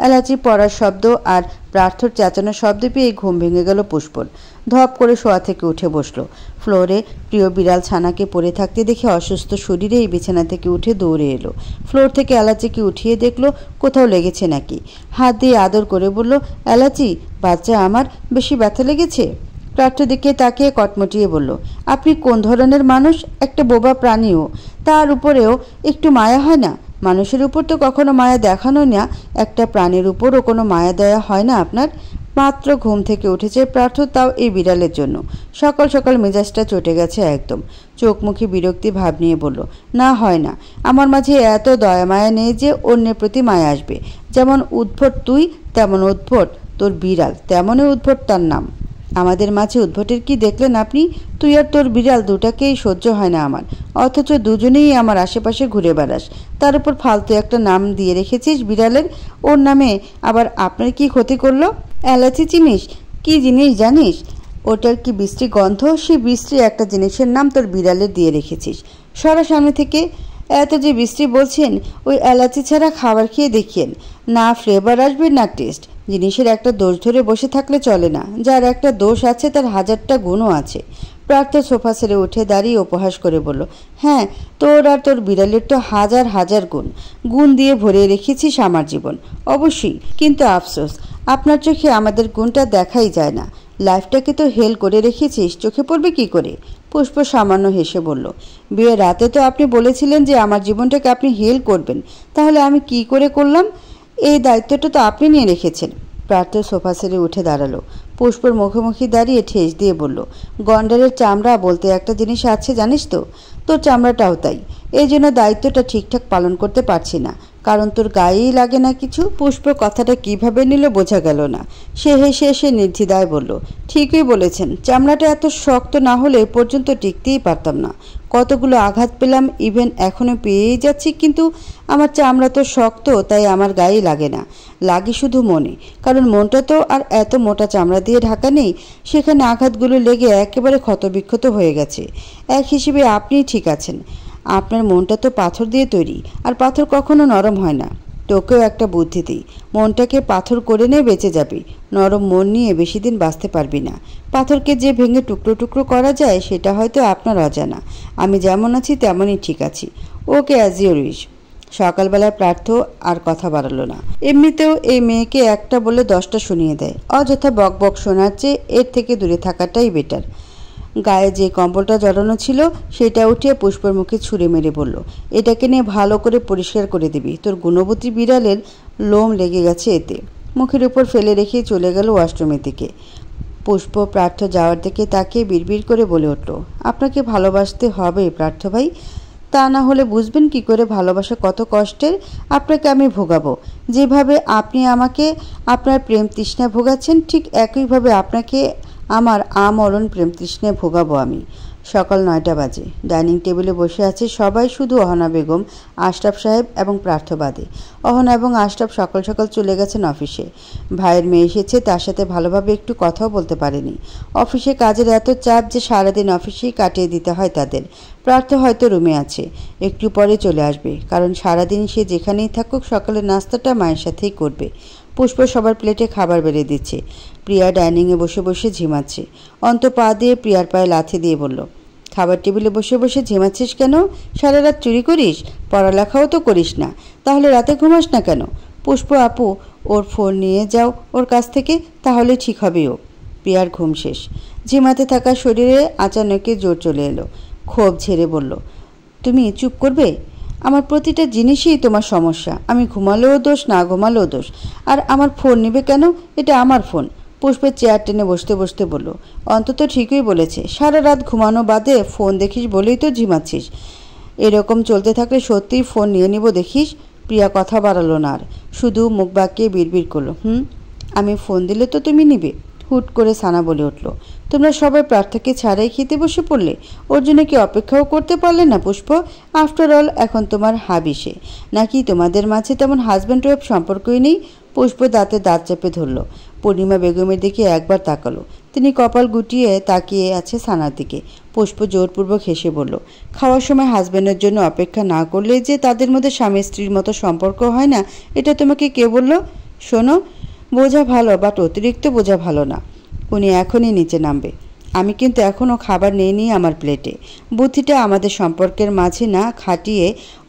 এলাচি পড়ার শব্দ আর প্রার্থর চেঁচানোর শব্দ পেয়ে ঘুম ভেঙে গেল পুষ্পর। ধপ করে শোয়া থেকে উঠে বসলো। ফ্লোরে প্রিয় বিড়াল ছানাকে পড়ে থাকতে দেখে অসুস্থ শরীরে এই বিছানা থেকে উঠে দৌড়ে এলো। ফ্লোর থেকে এলাচিকে উঠিয়ে দেখলো কোথাও লেগেছে নাকি। হাত দিয়ে আদর করে বলল, এলাচি বাচ্চা আমার, বেশি ব্যথা লেগেছে? প্রার্থ দিকে তাকিয়ে কটমটিয়ে বলল, আপনি কোন ধরনের মানুষ? একটা বোবা প্রাণীও, তার উপরেও একটু মায়া হয় না? মানুষের উপর তো কখনো মায়া দেখানো না, একটা প্রাণীর উপরও কোনো মায়া দেয়া হয় না আপনার? মাত্র ঘুম থেকে উঠেছে প্রার্থ, তাও এই বিড়ালের জন্য। সকাল সকাল মেজাজটা চটে গেছে একদম। চোখ মুখে বিরক্তি ভাব নিয়ে বলল, না হয় না, আমার মাঝে এত দয়া মায়া নেই যে অন্যের প্রতি মায়া আসবে। যেমন উদ্ভট তুই, তেমন উদ্ভট তোর বিড়াল, তেমনই উদ্ভট তার নাম। আমাদের মাঝে উদ্ভটের কি দেখলেন আপনি? তুই আর তোর বিড়াল দুটাকেই সহ্য হয় না আমার, অথচ দুজনেই আমার আশেপাশে ঘুরে বেড়াস। তার উপর ফালতু একটা নাম দিয়ে রেখেছিস বিড়ালের, ওর নামে আবার আপনার কি ক্ষতি করলো? এলাচি চিনিস? কি জিনিস জানিস? ওটার কি বিশ্রী গন্ধ, সে বিশ্রী একটা জিনিসের নাম তোর বিড়ালের দিয়ে রেখেছিস। সরা সামনে থেকে। এত যে বিশ্রী বলছেন, ওই এলাচি ছাড়া খাবার খেয়ে দেখিয়েন, না ফ্লেভার আসবে না টেস্ট। জিনিসের একটা দোষ ধরে বসে থাকলে চলে না, যার একটা দোষ আছে তার হাজারটা গুণও আছে। প্রার্থ সোফা ছেড়ে উঠে দাঁড়িয়ে উপহাস করে বলল, হ্যাঁ, তোর আর তোর বিড়ালের তো হাজার হাজার গুণ দিয়ে ভরে রেখেছিস আমার জীবন। অবশ্যই, কিন্তু আফসোস আপনার চোখে আমাদের গুণটা দেখাই যায় না। লাইফটাকে তো হেল করে রেখেছিস, চোখে পড়বে কি করে? পুষ্প সামান্য হেসে বলল, বিয়ের রাতে তো আপনি বলেছিলেন যে আমার জীবনটাকে আপনি হেল করবেন, তাহলে আমি কি করে করলাম? এই দায়িত্বটা তো আপনি নিয়ে রেখেছেন। প্রার্থ সোফা ছেড়ে উঠে দাঁড়ালো। পুষ্পর মুখোমুখি দাঁড়িয়ে ঠেস দিয়ে বলল, গন্ডারের চামড়া বলতে একটা জিনিস আছে জানিস তো? তোর চামড়াটাও তাই। এই জন্য দায়িত্বটা ঠিকঠাক পালন করতে পারছি না, কারণ তোর গায়েই লাগে না কিছু। পুষ্প কথাটা কিভাবে নিল বোঝা গেল না। সে হেসে এসে নির্দ্বিধায় বলল, ঠিকই বলেছেন, চামড়াটা এত শক্ত না হলে পর্যন্ত টিকতেই পারতাম না। কতগুলো আঘাত পেলাম, ইভেন এখনও পেয়েই যাচ্ছি, কিন্তু আমার চামড়া তো শক্ত, তাই আমার গায়ে লাগে না। লাগে শুধু মনে, কারণ মনটা তো আর এত মোটা চামড়া দিয়ে ঢাকা নেই। সেখানে আঘাতগুলো লেগে একেবারে ক্ষতবিক্ষত হয়ে গেছে। এক হিসেবে আপনিই ঠিক আছেন। আপনার মনটা তো পাথর দিয়ে তৈরি, আর পাথর কখনো নরম হয় না। তোকেও একটা বুদ্ধি দিই, মনটাকে পাথর করে নিয়ে বেঁচে যাবি। নরম মন নিয়ে বেশি দিন বাঁচতে পারবি না। পাথরকে যে ভেঙে টুকরো টুকরো করা যায় সেটা হয়তো আপনার অজানা। আমি যেমন আছি তেমনই ঠিক আছি। ওকে, অ্যাজ ইউর উইশ। সকালবেলায় প্রার্থ আর কথা বাড়ালো না। এমনিতেও এই মেয়েকে একটা বলে 10টা শুনিয়ে দেয়। অযথা বক বক শোনার চেয়ে এর থেকে দূরে থাকাটাই বেটার। গায়ে যে কম্বলটা জড়ানো ছিল সেটা উঠিয়ে পুষ্পর মুখে ছুঁড়ে মেরে বলল, এটাকে নিয়ে ভালো করে পরিষ্কার করে দিবি। তোর গুণবতী বিড়ালের লোম লেগে গেছে এতে। মুখের উপর ফেলে রেখে চলে গেল ওয়াশরুমের দিকে। পুষ্প প্রার্থ যাওয়ার দিকে তাকিয়ে বিড়বিড় করে বলে উঠল, আপনাকে ভালোবাসতে হবে প্রার্থ ভাই, তা না হলে বুঝবেন কি করে ভালোবাসা কত কষ্টের। আপনাকে আমি ভোগাবো, যেভাবে আপনি আমাকে আপনার প্রেম তৃষ্ণা ভোগাচ্ছেন, ঠিক একইভাবে আপনাকে আমার আমরণ প্রেম তৃষ্ণায় ভোগাবো আমি। সকাল 9টা বাজে। ডাইনিং টেবিলে বসে আছে সবাই, শুধু অহনা বেগম, আশরাফ সাহেব এবং প্রার্থ বাদে। অহনা এবং আশরাফ সকাল সকাল চলে গেছেন অফিসে। ভাইয়ের মেয়ে এসেছে, তার সাথে ভালোভাবে একটু কথাও বলতে পারেনি। অফিসে কাজের এত চাপ যে সারাদিন অফিসেই কাটিয়ে দিতে হয় তাদের। প্রার্থ হয়তো রুমে আছে, একটু পরে চলে আসবে, কারণ সারাদিন সে যেখানেই থাকুক সকালের নাস্তাটা মায়ের সাথেই করবে। পুষ্প সবার প্লেটে খাবার বেড়ে দিচ্ছে। প্রিয়া ডাইনিংয়ে বসে বসে ঝিমাচ্ছে। অন্ত পা দিয়ে প্রিয়ার পায়ে লাথি দিয়ে বলল, খাবার টেবিলে বসে বসে ঝিমাচ্ছিস কেন? সারা রাত চুরি করিস? পড়ালেখাও তো করিস না, তাহলে রাতে ঘুমাস না কেন? পুষ্প আপু, ওর ফোন নিয়ে যাও ওর কাছ থেকে, তাহলে ঠিক হবে ও। প্রিয়ার ঘুম শেষ। ঝিমাতে থাকা শরীরে আচানকে জোর চলে এলো। ক্ষোভ ঝেড়ে বলল, তুমি চুপ করবে? আমার প্রতিটা জিনিসই তোমার সমস্যা। আমি ঘুমালেও দোষ, না ঘুমালেও দোষ। আর আমার ফোন নেবে কেন? এটা আমার ফোন। পুষ্পের চেয়ার টেনে বসতে বসতে বলল, অন্তত ঠিকই বলেছে। সারা রাত ঘুমানো বাদে ফোন দেখিস বলেই তো ঝিমাচ্ছিস। এরকম চলতে থাকলে সত্যিই ফোন নিয়ে নিব দেখিস। প্রিয়া কথা বাড়ালো না আর, শুধু মুখ বাঁকিয়ে বিড়বিড় করলো, আমি ফোন দিলে তো তুমি নিবে? হুট করে সানা বলে উঠল, তোমরা সবাই প্রার্থকে ছাড়াই খেতে বসে পড়লে? ওর জন্য কি অপেক্ষাও করতে পারলে না পুষ্প? আফটার অল এখন তোমার হাবিসে, নাকি তোমাদের মাঝে তেমন হাজব্যান্ড ওয়াইফ সম্পর্কই নেই? পুষ্প দাঁতে দাঁত চেপে ধরল। পূর্ণিমা বেগমের দিকে একবার তাকালো। তিনি কপাল গুটিয়ে তাকিয়ে আছে সানার দিকে। পুষ্প জোরপূর্বক হেসে বলল, খাওয়ার সময় হাজব্যান্ডের জন্য অপেক্ষা না করলে যে তাদের মধ্যে স্বামী স্ত্রীর মতো সম্পর্ক হয় না, এটা তোমাকে কে বলল? শোনো, বোঝা ভালো, বাট অতিরিক্ত বোঝা ভালো না। উনি এখনই নিচে নামবে। আমি কিন্তু এখনও খাবার নিয়ে আমার প্লেটে। বুদ্ধিটা আমাদের সম্পর্কের মাঝে না খাটিয়ে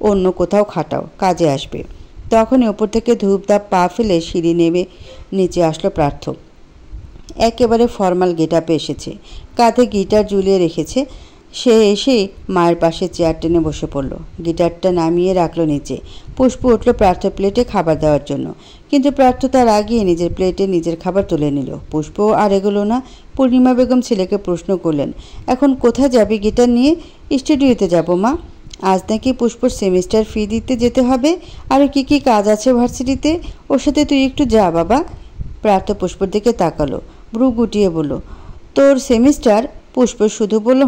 অন্য কোথাও খাটাও, কাজে আসবে। তখনই ওপর থেকে ধূপধাপ পা ফেলে সিঁড়ি নেমে নিচে আসলো প্রার্থ। একেবারে ফর্মাল গেটআপে এসেছে, কাঁধে গিটার ঝুলিয়ে রেখেছে। সে এসে মায়ের পাশে চেয়ার টেনে বসে পড়ল, গিটারটা নামিয়ে রাখলো নিচে। পুষ্প উঠল প্রার্থ প্লেটে খাবার দেওয়ার জন্য, কিন্তু প্রার্থ তার আগিয়ে নিজের প্লেটে নিজের খাবার তুলে নিল। পুষ্প আর এগোলো না। পূর্ণিমা বেগম ছেলেকে প্রশ্ন করলেন, এখন কোথায় যাবি গিটার নিয়ে? স্টুডিওতে যাব মা। আজ নাকি পুষ্পর সেমিস্টার ফি দিতে যেতে হবে, আরও কি কি কাজ আছে ভার্সিটিতে। ওর সাথে তুই একটু যা বাবা। প্রার্থ পুষ্পর দিকে তাকালো, ভ্রু গুটিয়ে বলল, তোর সেমিস্টার? পুষ্প শুধু বলল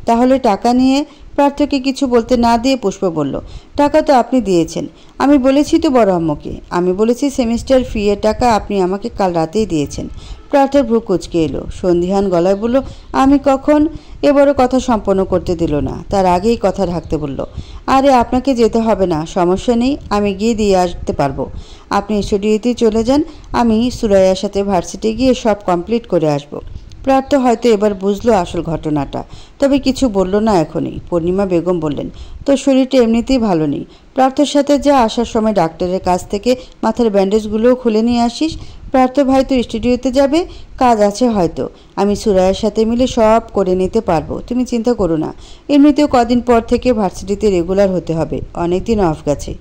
তাহলে টাকা নিয়ে? প্রার্থকে কিছু বলতে না দিয়ে পুষ্প বলল, টাকা তো আপনি দিয়েছেন। আমি বলেছি তো বড় আম্মুকে, আমি বলেছি সেমিস্টার ফি এর টাকা আপনি আমাকে কাল রাতেই দিয়েছেন। প্রার্থের ভ্রু কুচকে এলো, সন্ধিহান গলায় বলল, আমি কখন? এবারও কথা সম্পন্ন করতে দিল না, তার আগেই কথা ঢাকতে বলল, আরে আপনাকে যেতে হবে না, সমস্যা নেই, আমি গিয়ে দিয়ে আসতে পারবো। আপনি স্টুডিওতেই চলে যান, আমি সুরাইয়ার সাথে ভার্সিটি গিয়ে সব কমপ্লিট করে আসবো। প্রার্থ হয়তো এবার বুঝলো আসল ঘটনাটা, তবে কিছু বলল না এখনই। পূর্ণিমা বেগম বললেন, তোর শরীরটা এমনিতেই ভালো নেই, প্রার্থর সাথে যা, আসার সময় ডাক্তারের কাছ থেকে মাথার ব্যান্ডেজগুলোও খুলে নিয়ে আসিস। প্রার্থ ভাই তো স্টুডিওতে যাবে, কাজ আছে হয়তো, আমি সুরাইয়ের সাথে মিলে সব করে নিতে পারবো, তুমি চিন্তা করো না। এমনিতেও কদিন পর থেকে ভার্সিটিতে রেগুলার হতে হবে, অনেকদিন অফ গেছে।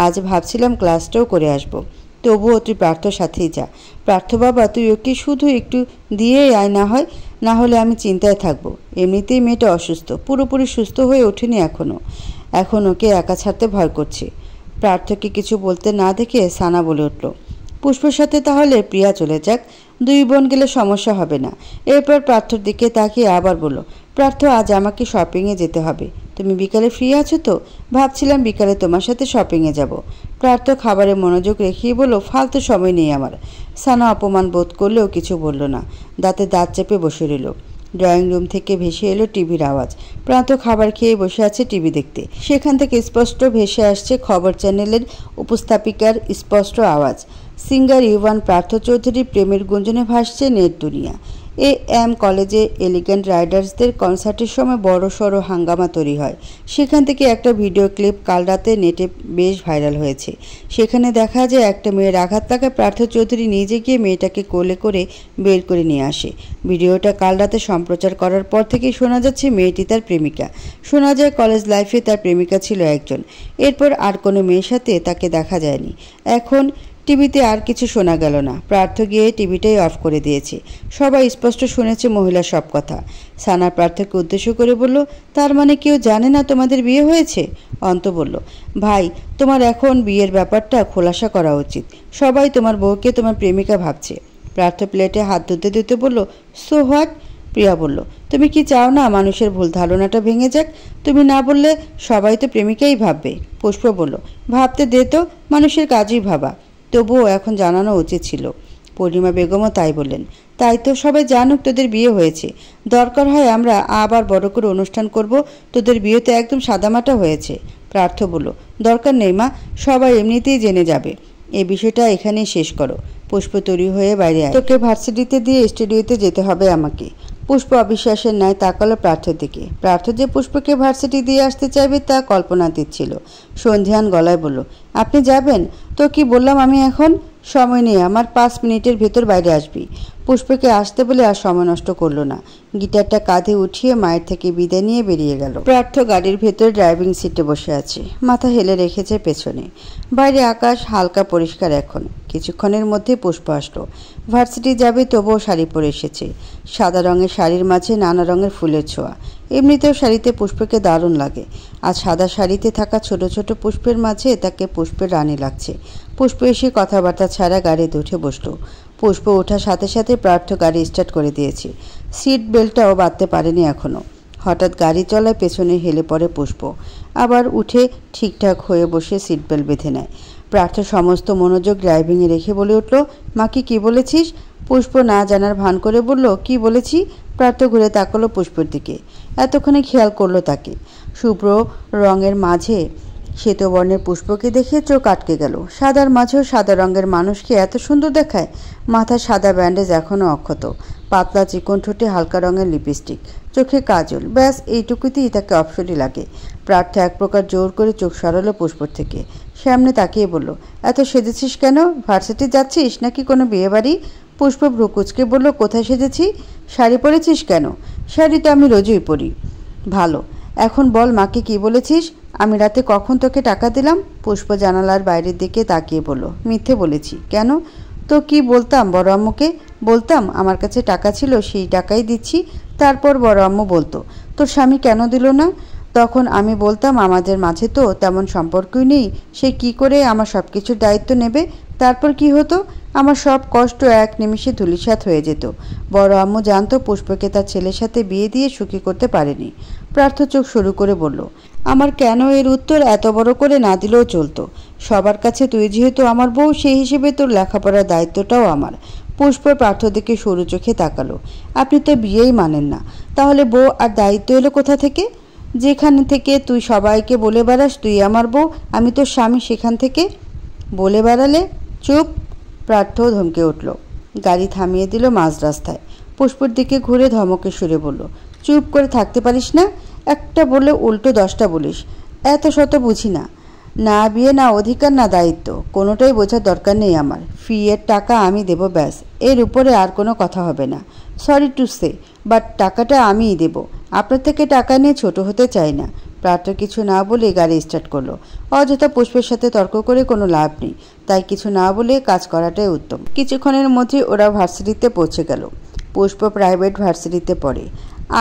আজ ভাবছিলাম ক্লাসটাও করে আসবো। তবুও তুই প্রার্থর সাথেই যা। প্রার্থ বাবা, তুই ওকে শুধু একটু দিয়েই আয় না হয়, না হলে আমি চিন্তায় থাকবো। এমনিতেই মেয়েটা অসুস্থ, পুরোপুরি সুস্থ হয়ে ওঠেনি এখন ওকে একা ছাড়তে ভয় করছে। প্রার্থকে কিছু বলতে না দেখে সানা বলে উঠল, পুষ্পর সাথে তাহলে প্রিয়া চলে যাক, দুই বোন গেলে সমস্যা হবে না। এরপর প্রার্থর দিকে তাকিয়ে আবার বলল, প্রার্থ আজ আমাকে শপিংয়ে যেতে হবে, তুমি বিকালে ফ্রি আছো তো? ভাবছিলাম বিকালে তোমার সাথে শপিংয়ে যাব। প্রার্থ খাবারে মনোযোগ রেখেই বলল, ফালতু সময় নেই আমার। সানা অপমান বোধ করলেও কিছু বলল না, দাঁতে দাঁত চেপে বসে রইল। ড্রয়িং রুম থেকে ভেসে এলো টিভির আওয়াজ। প্রান্ত খাবার খেয়ে বসে আছে টিভি দেখতে। সেখান থেকে স্পষ্ট ভেসে আসছে খবর চ্যানেলের উপস্থাপিকার স্পষ্ট আওয়াজ। সিঙ্গার ইউভান পার্থ চৌধুরী প্রেমের গুঞ্জনে ভাসছে নেট দুনিয়া। AM কলেজে এলিগেন্ট রাইডার্সদের কনসার্টের সময় বড় সড়ো হাঙ্গামা তৈরি হয়। সেখান থেকে একটা ভিডিও ক্লিপ কাল রাতে নেটে বেশ ভাইরাল হয়েছে। সেখানে দেখা যায় একটা মেয়ের আঘাত লাগায় পার্থ চৌধুরী নিজে গিয়ে মেয়েটাকে কোলে করে বের করে নিয়ে আসে। ভিডিওটা কাল রাতে সম্প্রচার করার পর থেকেই শোনা যাচ্ছে মেয়েটি তার প্রেমিকা। শোনা যায় কলেজ লাইফে তার প্রেমিকা ছিল একজন, এরপর আর কোনো মেয়ের সাথে তাকে দেখা যায়নি। এখন টিভিতে আর কিছু শোনা গেল না। পার্থ গিয়ে টিভিটাই অফ করে দিয়েছে। সবাই স্পষ্ট শুনেছে মহিলার সব কথা। সানা পার্থকে উদ্দেশ্য করে বলল, তার মানে কেউ জানে না তোমাদের বিয়ে হয়েছে? অন্ত বলল, ভাই তোমার এখন বিয়ের ব্যাপারটা খোলাসা করা উচিত। সবাই তোমার বউকে তোমার প্রেমিকা ভাবছে। পার্থ প্লেটে হাত ধুতে ধুতে বলল, সো হোয়াট? প্রিয়া বলল, তুমি কি চাও না মানুষের ভুল ধারণাটা ভেঙে যাক? তুমি না বললে সবাই তো প্রেমিকাই ভাববে। পুষ্প বলল, ভাবতে দে তো, মানুষের কাজই ভাবা, তবুও এখন জানানো উচিত ছিল। পূর্ণিমা বেগমও তাই বললেন। তাই তো, সবাই জানুক তোদের বিয়ে হয়েছে। দরকার হয় আমরা আবার বড় করে অনুষ্ঠান করব, তোদের বিয়ে তো একদম সাদামাটা হয়েছে। পার্থ বলল, দরকার নেই মা, সবাই এমনিতেই জেনে যাবে। এই বিষয়টা এখানেই শেষ করো। পুষ্প তৈরি হয়ে বাইরে আয়, তোকে ভার্সিটিতে দিয়ে স্টুডিওতে যেতে হবে আমাকে। পুষ্প অবিশ্বাসের ন্যায় তাকালো পার্থর দিকে। পার্থ যে পুষ্পকে ভার্সিটি দিয়ে আসতে চাইবে তা কল্পনাতীত ছিল। সন্ধিয়ান গলায় বলল, আপনি যাবেন? তো কি বললাম আমি এখন? সময় নেই আমার, 5 মিনিটের ভেতর বাইরে আসবি। পুষ্পকে আসতে বলে আর সময় নষ্ট করলো না। গিটারটা কাঁধে উঠিয়ে মায়ের থেকে বিদায় নিয়ে বেরিয়ে গেল। প্রার্থ গাড়ির ভেতর ড্রাইভিং সিটে বসে আছে, মাথা হেলে রেখেছে পেছনে। বাইরে আকাশ হালকা পরিষ্কার এখন। কিছুক্ষণের মধ্যে পুষ্প আসলো। ভার্সিটি যাবে তবুও শাড়ি পরে এসেছে। সাদা রঙের শাড়ির মাঝে নানা রঙের ফুলের ছোঁয়া। এমনিতেও শাড়িতে পুষ্পকে দারুণ লাগে। আজ সাদা শাড়িতে থাকা ছোট ছোট পুষ্পের মাঝে তাকে পুষ্পের রানী লাগছে। পুষ্প এসে কথাবার্তা ছাড়া গাড়িতে উঠে বসলো। পুষ্প ওঠার সাথে সাথে প্রার্থ গাড়ি স্টার্ট করে দিয়েছে। সিট বেল্টটাও বাঁধতে পারেনি এখনও। হঠাৎ গাড়ি চলায় পেছনে হেলে পড়ে পুষ্প। আবার উঠে ঠিকঠাক হয়ে বসে সিট বেল্ট বেঁধে নেয়। প্রার্থ সমস্ত মনোযোগ ড্রাইভিংয়ে রেখে বলে উঠল, মাকে কি বলেছিস? পুষ্প না জানার ভান করে বলল, কি বলেছি? প্রার্থ ঘুরে তাকালো পুষ্পের দিকে। এতক্ষণে খেয়াল করলো তাকে। শুভ্র রঙের মাঝে শ্বেতবর্ণের পুষ্পকে দেখে চোখ আটকে গেল। সাদার মাঝেও সাদা রঙের মানুষকে এত সুন্দর দেখায়। মাথার সাদা ব্যান্ডেজ এখনও অক্ষত। পাতলা চিকন ঠোঁটে হালকা রঙের লিপস্টিক, চোখে কাজল, ব্যাস এইটুকুতেই তাকে অপসরি লাগে। প্রার্থ এক প্রকার জোর করে চোখ সরালো পুষ্পর থেকে। সামনে তাকিয়ে বলল, এত সেজেছিস কেন? ভার্সিটি যাচ্ছিস নাকি কোনো বিয়ে বাড়ি? পুষ্প ভ্রুকুচকে বলল, কোথায় সেজেছি? শাড়ি পরেছিস কেন? শাড়ি তো আমি রোজই পরি। ভালো, এখন বল মাকে কি বলেছিস? আমি রাতে কখন তোকে টাকা দিলাম? পুষ্প জানালার বাইরের দিকে তাকিয়ে বলল, মিথ্যে বলেছি। কেন? তো কি বলতাম বড় আম্মুকে? বলতাম আমার কাছে টাকা ছিল, সেই টাকাই দিচ্ছি। তারপর বড় আম্মু বলতো, তোর স্বামী কেন দিল না? তখন আমি বলতাম আমাদের মাঝে তো তেমন সম্পর্কই নেই, সে কি করে আমার সব কিছুর দায়িত্ব নেবে? তারপর কি হতো? আমার সব কষ্ট এক নিমিষে ধূলিসাৎ হয়ে যেত। বড় আম্মু জানতো পুষ্পকে তার ছেলের সাথে বিয়ে দিয়ে সুখী করতে পারেনি। প্রার্থ চোখ শুরু করে বলল, আমার কেন এর উত্তর এত বড় করে না দিলেও চলতো। সবার কাছে তুই যেহেতু আমার বউ, সেই হিসেবে তোর লেখাপড়ার দায়িত্বটাও আমার। পুষ্প প্রার্থ দিকে সরু চোখে তাকালো। আপনি তো বিয়েই মানেন না, তাহলে বউ আর দায়িত্ব এলো কোথা থেকে? যেখান থেকে তুই সবাইকে বলে বেড়াস তুই আমার বউ, আমি তোর স্বামী, সেখান থেকে বলে বেড়ালে। চুপ! প্রার্থ ধমকে উঠল। গাড়ি থামিয়ে দিল মাঝ রাস্তায়। পুষ্পর দিকে ঘুরে ধমকে সুরে বলল, চুপ করে থাকতে পারিস না? একটা বলে উল্টো 10টা বলিস। এত শত বুঝি না। না বিয়ে, না অধিকার, না দায়িত্ব, কোনোটাই বোঝার দরকার নেই আমার। ফি এর টাকা আমি দেব, ব্যাস। এর উপরে আর কোনো কথা হবে না। সরি টু সে, বাট টাকাটা আমিই দেব। আপনার থেকে টাকা নিয়ে ছোট হতে চাই না। প্রার্থ কিছু না বলে গাড়ি স্টার্ট করলো। অযথা পুষ্পের সাথে তর্ক করে কোনো লাভ নেই, তাই কিছু না বলে কাজ করাটাই উত্তম। কিছুক্ষণের মধ্যে ওরা ভার্সিটিতে পৌঁছে গেল। পুষ্প প্রাইভেট ভার্সিটিতে পড়ে।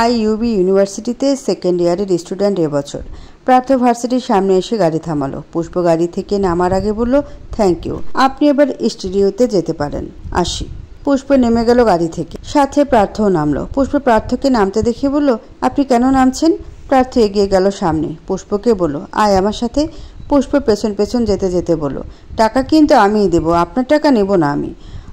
IUB ইউনিভার্সিটিতে সেকেন্ড ইয়ারের স্টুডেন্ট এবছর। প্রার্থ ভার্সিটির সামনে এসে গাড়ি থামালো। পুষ্প গাড়ি থেকে নামার আগে বলল, থ্যাংক ইউ, আপনি এবার স্টুডিওতে যেতে পারেন, আসি। পুষ্প নেমে গেল গাড়ি থেকে, সাথে প্রার্থও নামলো। পুষ্প প্রার্থকে নামতে দেখে বলল, আপনি কেন নামছেন? প্রার্থ এগিয়ে গেল সামনে, পুষ্পকে বলল, আয় আমার সাথে। পুষ্প পেছন পেছন যেতে যেতে বলল, টাকা কিন্তু আমিই দেবো, আপনার টাকা নেব না আমি।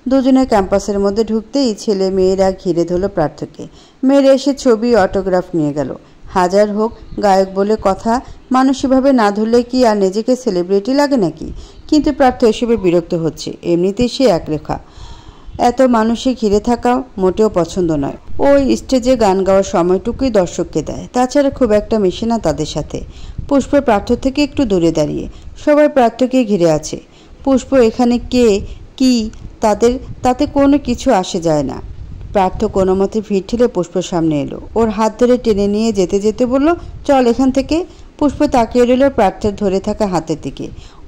দুজনে ক্যাম্পাসের মধ্যে ঢুকতেই ছেলে মেয়েরা ঘিরে ধরল প্রার্থকে। মেয়েরা এসে ছবি, অটোগ্রাফ নিয়ে গেল। হাজার হোক গায়ক বলে কথা, মানসিকভাবে না ধরলে কি আর নিজেকে সেলিব্রিটি লাগে নাকি? কিন্তু প্রার্থ এসবে বিরক্ত হচ্ছে। এমনিতেই সে একরেখা, এত মানুষে ঘিরে থাকা মোটেও পছন্দ নয়। ওই স্টেজে গান গাওয়ার সময়টুকুই দর্শককে দেয়, তাছাড়া খুব একটা মেশে না তাদের সাথে। পুষ্প প্রার্থ থেকে একটু দূরে দাঁড়িয়ে। সবাই প্রার্থকে ঘিরে আছে। পুষ্প এখানে কে কি তাতে কোনো কিছু আসে যায় না। প্রার্থ কোনো মতে ভিড় ঠেলে পুষ্পর সামনে এলো। ওর হাত ধরে টেনে নিয়ে যেতে যেতে বলল, চল এখান থেকে। পুষ্প তাকিয়ে রইল প্রার্থের ধরে থাকা হাতের দিকে।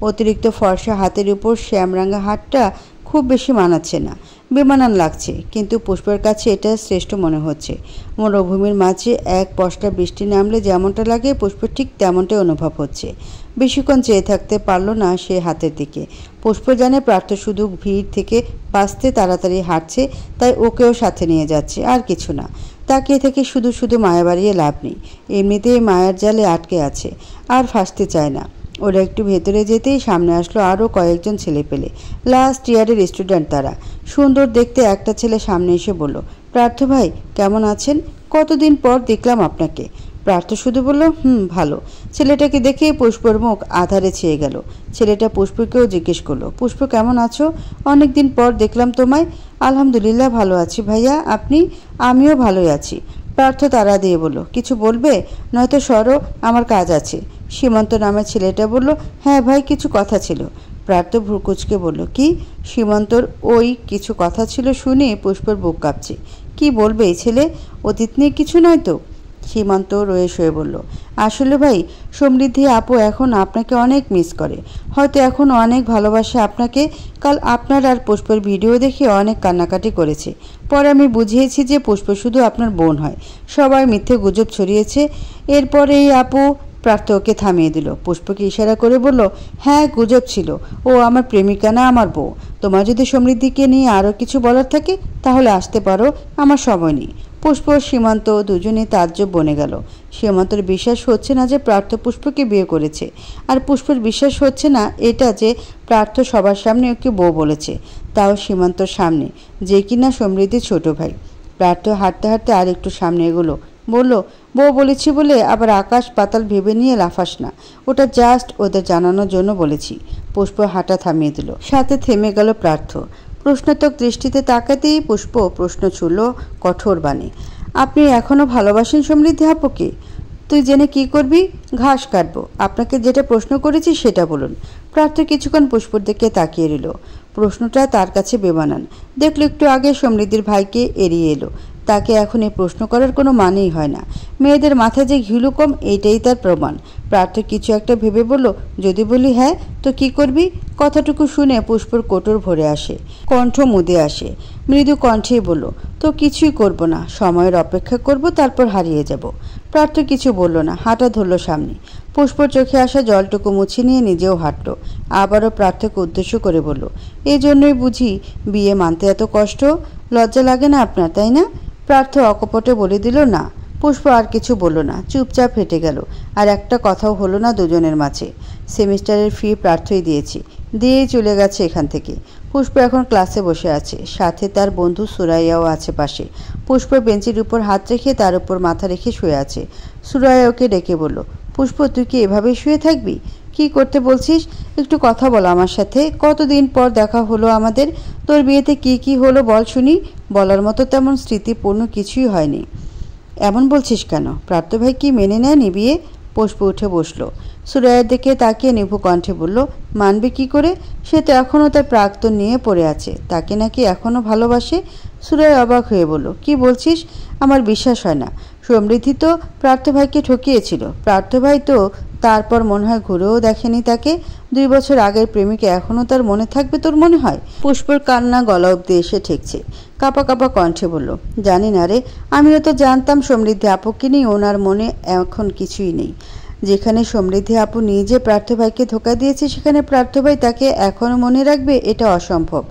অতিরিক্ত ফর্সা হাতের উপর শ্যামরাঙা হাতটা খুব বেশি মানাচ্ছে না, বেমানান লাগছে, কিন্তু পুষ্পের কাছে এটা শ্রেষ্ঠ মনে হচ্ছে। মরুভূমির মাঝে এক পশলা বৃষ্টি নামলে যেমনটা লাগে, পুষ্পের ঠিক তেমনটাই অনুভব হচ্ছে। বেশিক্ষণ চেয়ে থাকতে পারল না সে হাতের দিকে। পুষ্প জানে প্রার্থ শুধু ভিড় থেকে বাঁচতে তাড়াতাড়ি হাঁটছে, তাই ওকেও সাথে নিয়ে যাচ্ছে, আর কিছু না। তাকিয়ে থেকে শুধু শুধু মায়া বাড়িয়ে লাভ নেই, এমনিতেই মায়ার জালে আটকে আছে, আর ফাঁসতে চায় না। ওরা একটু ভেতরে যেতেই সামনে আসলো আরও কয়েকজন ছেলে পেলে। লাস্ট ইয়ারের স্টুডেন্ট তারা। সুন্দর দেখতে একটা ছেলে সামনে এসে বলল, প্রার্থ ভাই কেমন আছেন? কতদিন পর দেখলাম আপনাকে। প্রার্থ শুধু বলল, ভালো। ছেলেটাকে দেখে পুষ্পর মুখ আধারে ছেয়ে গেল। ছেলেটা পুষ্পকেও জিজ্ঞেস করলো, পুষ্প কেমন আছো? অনেক দিন পর দেখলাম তোমায়। আলহামদুলিল্লাহ ভালো আছি ভাইয়া, আপনি? আমিও ভালোই আছি। প্রার্থ তাড়া দিয়ে বলল, কিছু বলবে? নয়তো সরো, আমার কাজ আছে। সীমান্ত নামের ছেলেটা বলল, হ্যাঁ ভাই, কিছু কথা ছিল। প্রার্থ ভ্রুকুচকে বলল, কি? সীমান্তর ওই কিছু কথা ছিল শুনে পুষ্পর বুক কাঁপছে। কি বলবে এই ছেলে? অতীত নিয়ে কিছু নয় তো? সীমান্ত রয়ে শয়ে বলল, আসলে ভাই, সমৃদ্ধি আপু এখন আপনাকে অনেক মিস করে, হয়তো এখন অনেক ভালোবাসে আপনাকে। কাল আপনার আর পুষ্পের ভিডিও দেখে অনেক কান্নাকাটি করেছে। পরে আমি বুঝিয়েছি যে পুষ্প শুধু আপনার বোন হয়, সবাই মিথ্যে গুজব ছড়িয়েছে। এরপরে এই আপু প্রার্থ ওকে থামিয়ে দিল। পুষ্পকে ইশারা করে বলল, হ্যাঁ গুজব ছিল, ও আমার প্রেমিকা না আমার বউ। তোমার যদি সমৃদ্ধিকে নিয়ে আরও কিছু বলার থাকে তাহলে আসতে পারো, আমার সময় নেই। পুষ্প ও সীমান্ত দুজনেই তাজ্জব বনে গেল। সীমান্তর বিশ্বাস হচ্ছে না যে প্রার্থ পুষ্পকে বিয়ে করেছে, আর পুষ্পের বিশ্বাস হচ্ছে না এটা যে প্রার্থ সবার সামনে ওকে বউ বলেছে, তাও সীমান্তর সামনে, যে কিনা সমৃদ্ধির ছোট ভাই। প্রার্থ হাঁটতে হাঁটতে আর একটু সামনে এগোলো, বলল, বউ বলেছি বলে আবার আকাশ পাতাল ভেবে নিয়ে লাফাস না, ওটা জাস্ট ওদের জানানোর জন্য বলেছি। পুষ্প হাঁটা থামিয়ে দিল, সাথে থেমে গেল প্রার্থ। প্রশ্নাত্মক দৃষ্টিতে তাকাতেই পুষ্প প্রশ্ন ছুড়ল কঠোর বাণী, আপনি এখনও ভালোবাসেন সমৃদ্ধি আপুকে? তুই জেনে কি করবি? ঘাস কাটবো। আপনাকে যেটা প্রশ্ন করেছি সেটা বলুন। প্রার্থ কিছুক্ষণ পুষ্পর দিকে তাকিয়ে রইল। প্রশ্নটা তার কাছে বেমানান। দেখলো একটু আগে সমৃদ্ধির ভাইকে এড়িয়ে এলো, তাকে এখন এই প্রশ্ন করার কোনো মানেই হয় না। মেয়েদের মাথায় যে ঘিলু কম, এইটাই তার প্রমাণ। প্রার্থ কিছু একটা ভেবে বলল, যদি বলি হ্যাঁ তো কি করবি? কথাটুকু শুনে পুষ্পর কোটর ভরে আসে, কণ্ঠ মুদে আসে। মৃদু কণ্ঠেই বলল, তো কিছুই করব না, সময়ের অপেক্ষা করব, তারপর হারিয়ে যাব। প্রার্থ কিছু বলল না, হাঁটা ধরল সামনে। পুষ্পর চোখে আসা জলটুকু মুছে নিয়ে নিজেও হাঁটল। আবারও প্রার্থকে উদ্দেশ্য করে বলল, এই জন্যই বুঝি বিয়ে মানতে এত কষ্ট? লজ্জা লাগে না আপনার, তাই না? প্রার্থ অকপটে বলে দিল, না। পুষ্প আর কিছু বলল না, চুপচাপ হেঁটে গেল। আর একটা কথাও হলো না দুজনের মাঝে। সেমিস্টারের ফি প্রার্থই দিয়েছি, দিয়েই চলে গেছে এখান থেকে। পুষ্প এখন ক্লাসে বসে আছে, সাথে তার বন্ধু সুরাইয়াও আছে পাশে। পুষ্প বেঞ্চের উপর হাত রেখে তার উপর মাথা রেখে শুয়ে আছে। সুরাইয়া ওকে ডেকে বলল, পুষ্প, তুই কি এভাবেই শুয়ে থাকবি? কি করতে বলছিস? একটু কথা বল আমার সাথে। কতদিন পর দেখা হলো আমাদের। তোর বিয়েতে কি কি হলো বল শুনি। বলার মতো তেমন স্মৃতিপূর্ণ কিছুই হয়নি। এমন বলছিস কেন? প্রার্থ ভাই কি মেনে নেয়নি বিয়ে? পুষ্প উঠে বসলো। সুরাইয়ার দিকে তাকিয়ে নিভু কণ্ঠে বলল, মানবে কি করে? সে তো এখনও তার প্রাক্তন নিয়ে পড়ে আছে, তাকে নাকি এখনও ভালোবাসে। সুরাইয়া অবাক হয়ে বলল, কি বলছিস? আমার বিশ্বাস হয় না। সমৃদ্ধি তো প্রার্থ ভাইকে ঠকিয়েছিল। প্রার্থ ভাই তো তারপর মনে হয় ঘুরেও দেখেনি তাকে। 2 বছর আগের প্রেমিকা এখনও তার মনে থাকবে তোর মনে হয়? পুষ্পর কান্না গলা অব্দি এসে ঠেকছে। কাঁপা কাঁপা কণ্ঠে বলল, জানি না রে, আমিও তো জানতাম সমৃদ্ধি আপুকে নিয়ে ওনার মনে এখন কিছুই নেই। যেখানে সমৃদ্ধি আপু নিজে প্রার্থ ভাইকে ধোঁকা দিয়েছে, সেখানে প্রার্থ ভাই তাকে এখনও মনে রাখবে, এটা অসম্ভব।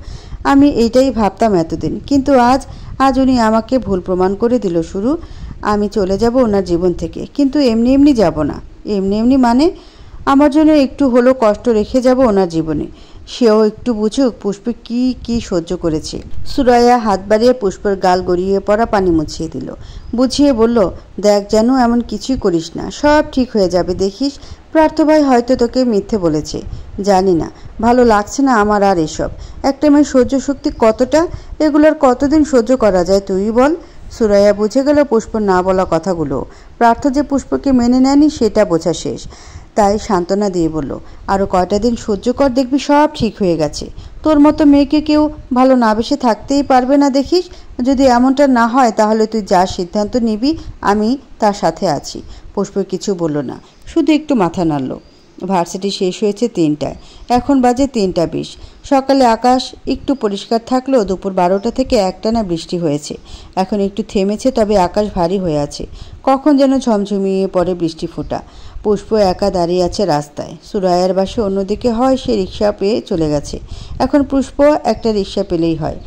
আমি এইটাই ভাবতাম এতদিন, কিন্তু আজ উনি আমাকে ভুল প্রমাণ করে দিল। শুরু আমি চলে যাব ওনার জীবন থেকে, কিন্তু এমনি এমনি যাব না। এমনি এমনি মানে? আমার জন্য একটু হলেও কষ্ট রেখে যাব ওনার জীবনে। সেও একটু বুঝুক পুষ্প কি কি সহ্য করেছে। সুরাইয়া হাত বাড়িয়ে পুষ্পর গাল গড়িয়ে পড়া পানি মুছিয়ে দিল। বুঝিয়ে বলল, দেখ যেন এমন কিছুই করিস না, সব ঠিক হয়ে যাবে দেখিস। প্রার্থ ভাই হয়তো তোকে মিথ্যে বলেছে, জানি না। ভালো লাগছে না আমার আর এসব। একটা মেয়ের সহ্য শক্তি কতটা? এগুলোর কতদিন সহ্য করা যায় তুই বল? সুরাইয়া বুঝে গেল পুষ্পর না বলা কথাগুলো। প্রার্থ যে পুষ্পকে মেনে নেয়নি সেটা বোঝা শেষ। তাই সান্ত্বনা দিয়ে বলল, আরও কয়টা দিন সহ্য কর, দেখবি সব ঠিক হয়ে গেছে। তোর মতো মেয়েকে কেউ ভালো না বেসে থাকতেই পারবে না দেখিস। যদি এমনটা না হয় তাহলে তুই যা সিদ্ধান্ত নিবি আমি তার সাথে আছি। পুষ্প কিছু বলল না, শুধু একটু মাথা নাড়ল। ভার্সিটি শেষ হয়েছে 3টায়, এখন বাজে 3টা 20। সকালে আকাশ একটু পরিষ্কার থাকলেও দুপুর 12টা থেকে একটানা বৃষ্টি হয়েছে। এখন একটু থেমেছে, তবে আকাশ ভারী হয়ে আছে। কখন যেন ঝমঝমিয়ে পড়ে বৃষ্টি ফোঁটা। পুষ্প একা দাঁড়িয়ে আছে রাস্তায়। সুরাইয়ার বাসে অন্যদিকে হয় সে রিক্সা পেয়ে চলে গেছে। এখন পুষ্প একটা রিক্সা পেলেই হয়।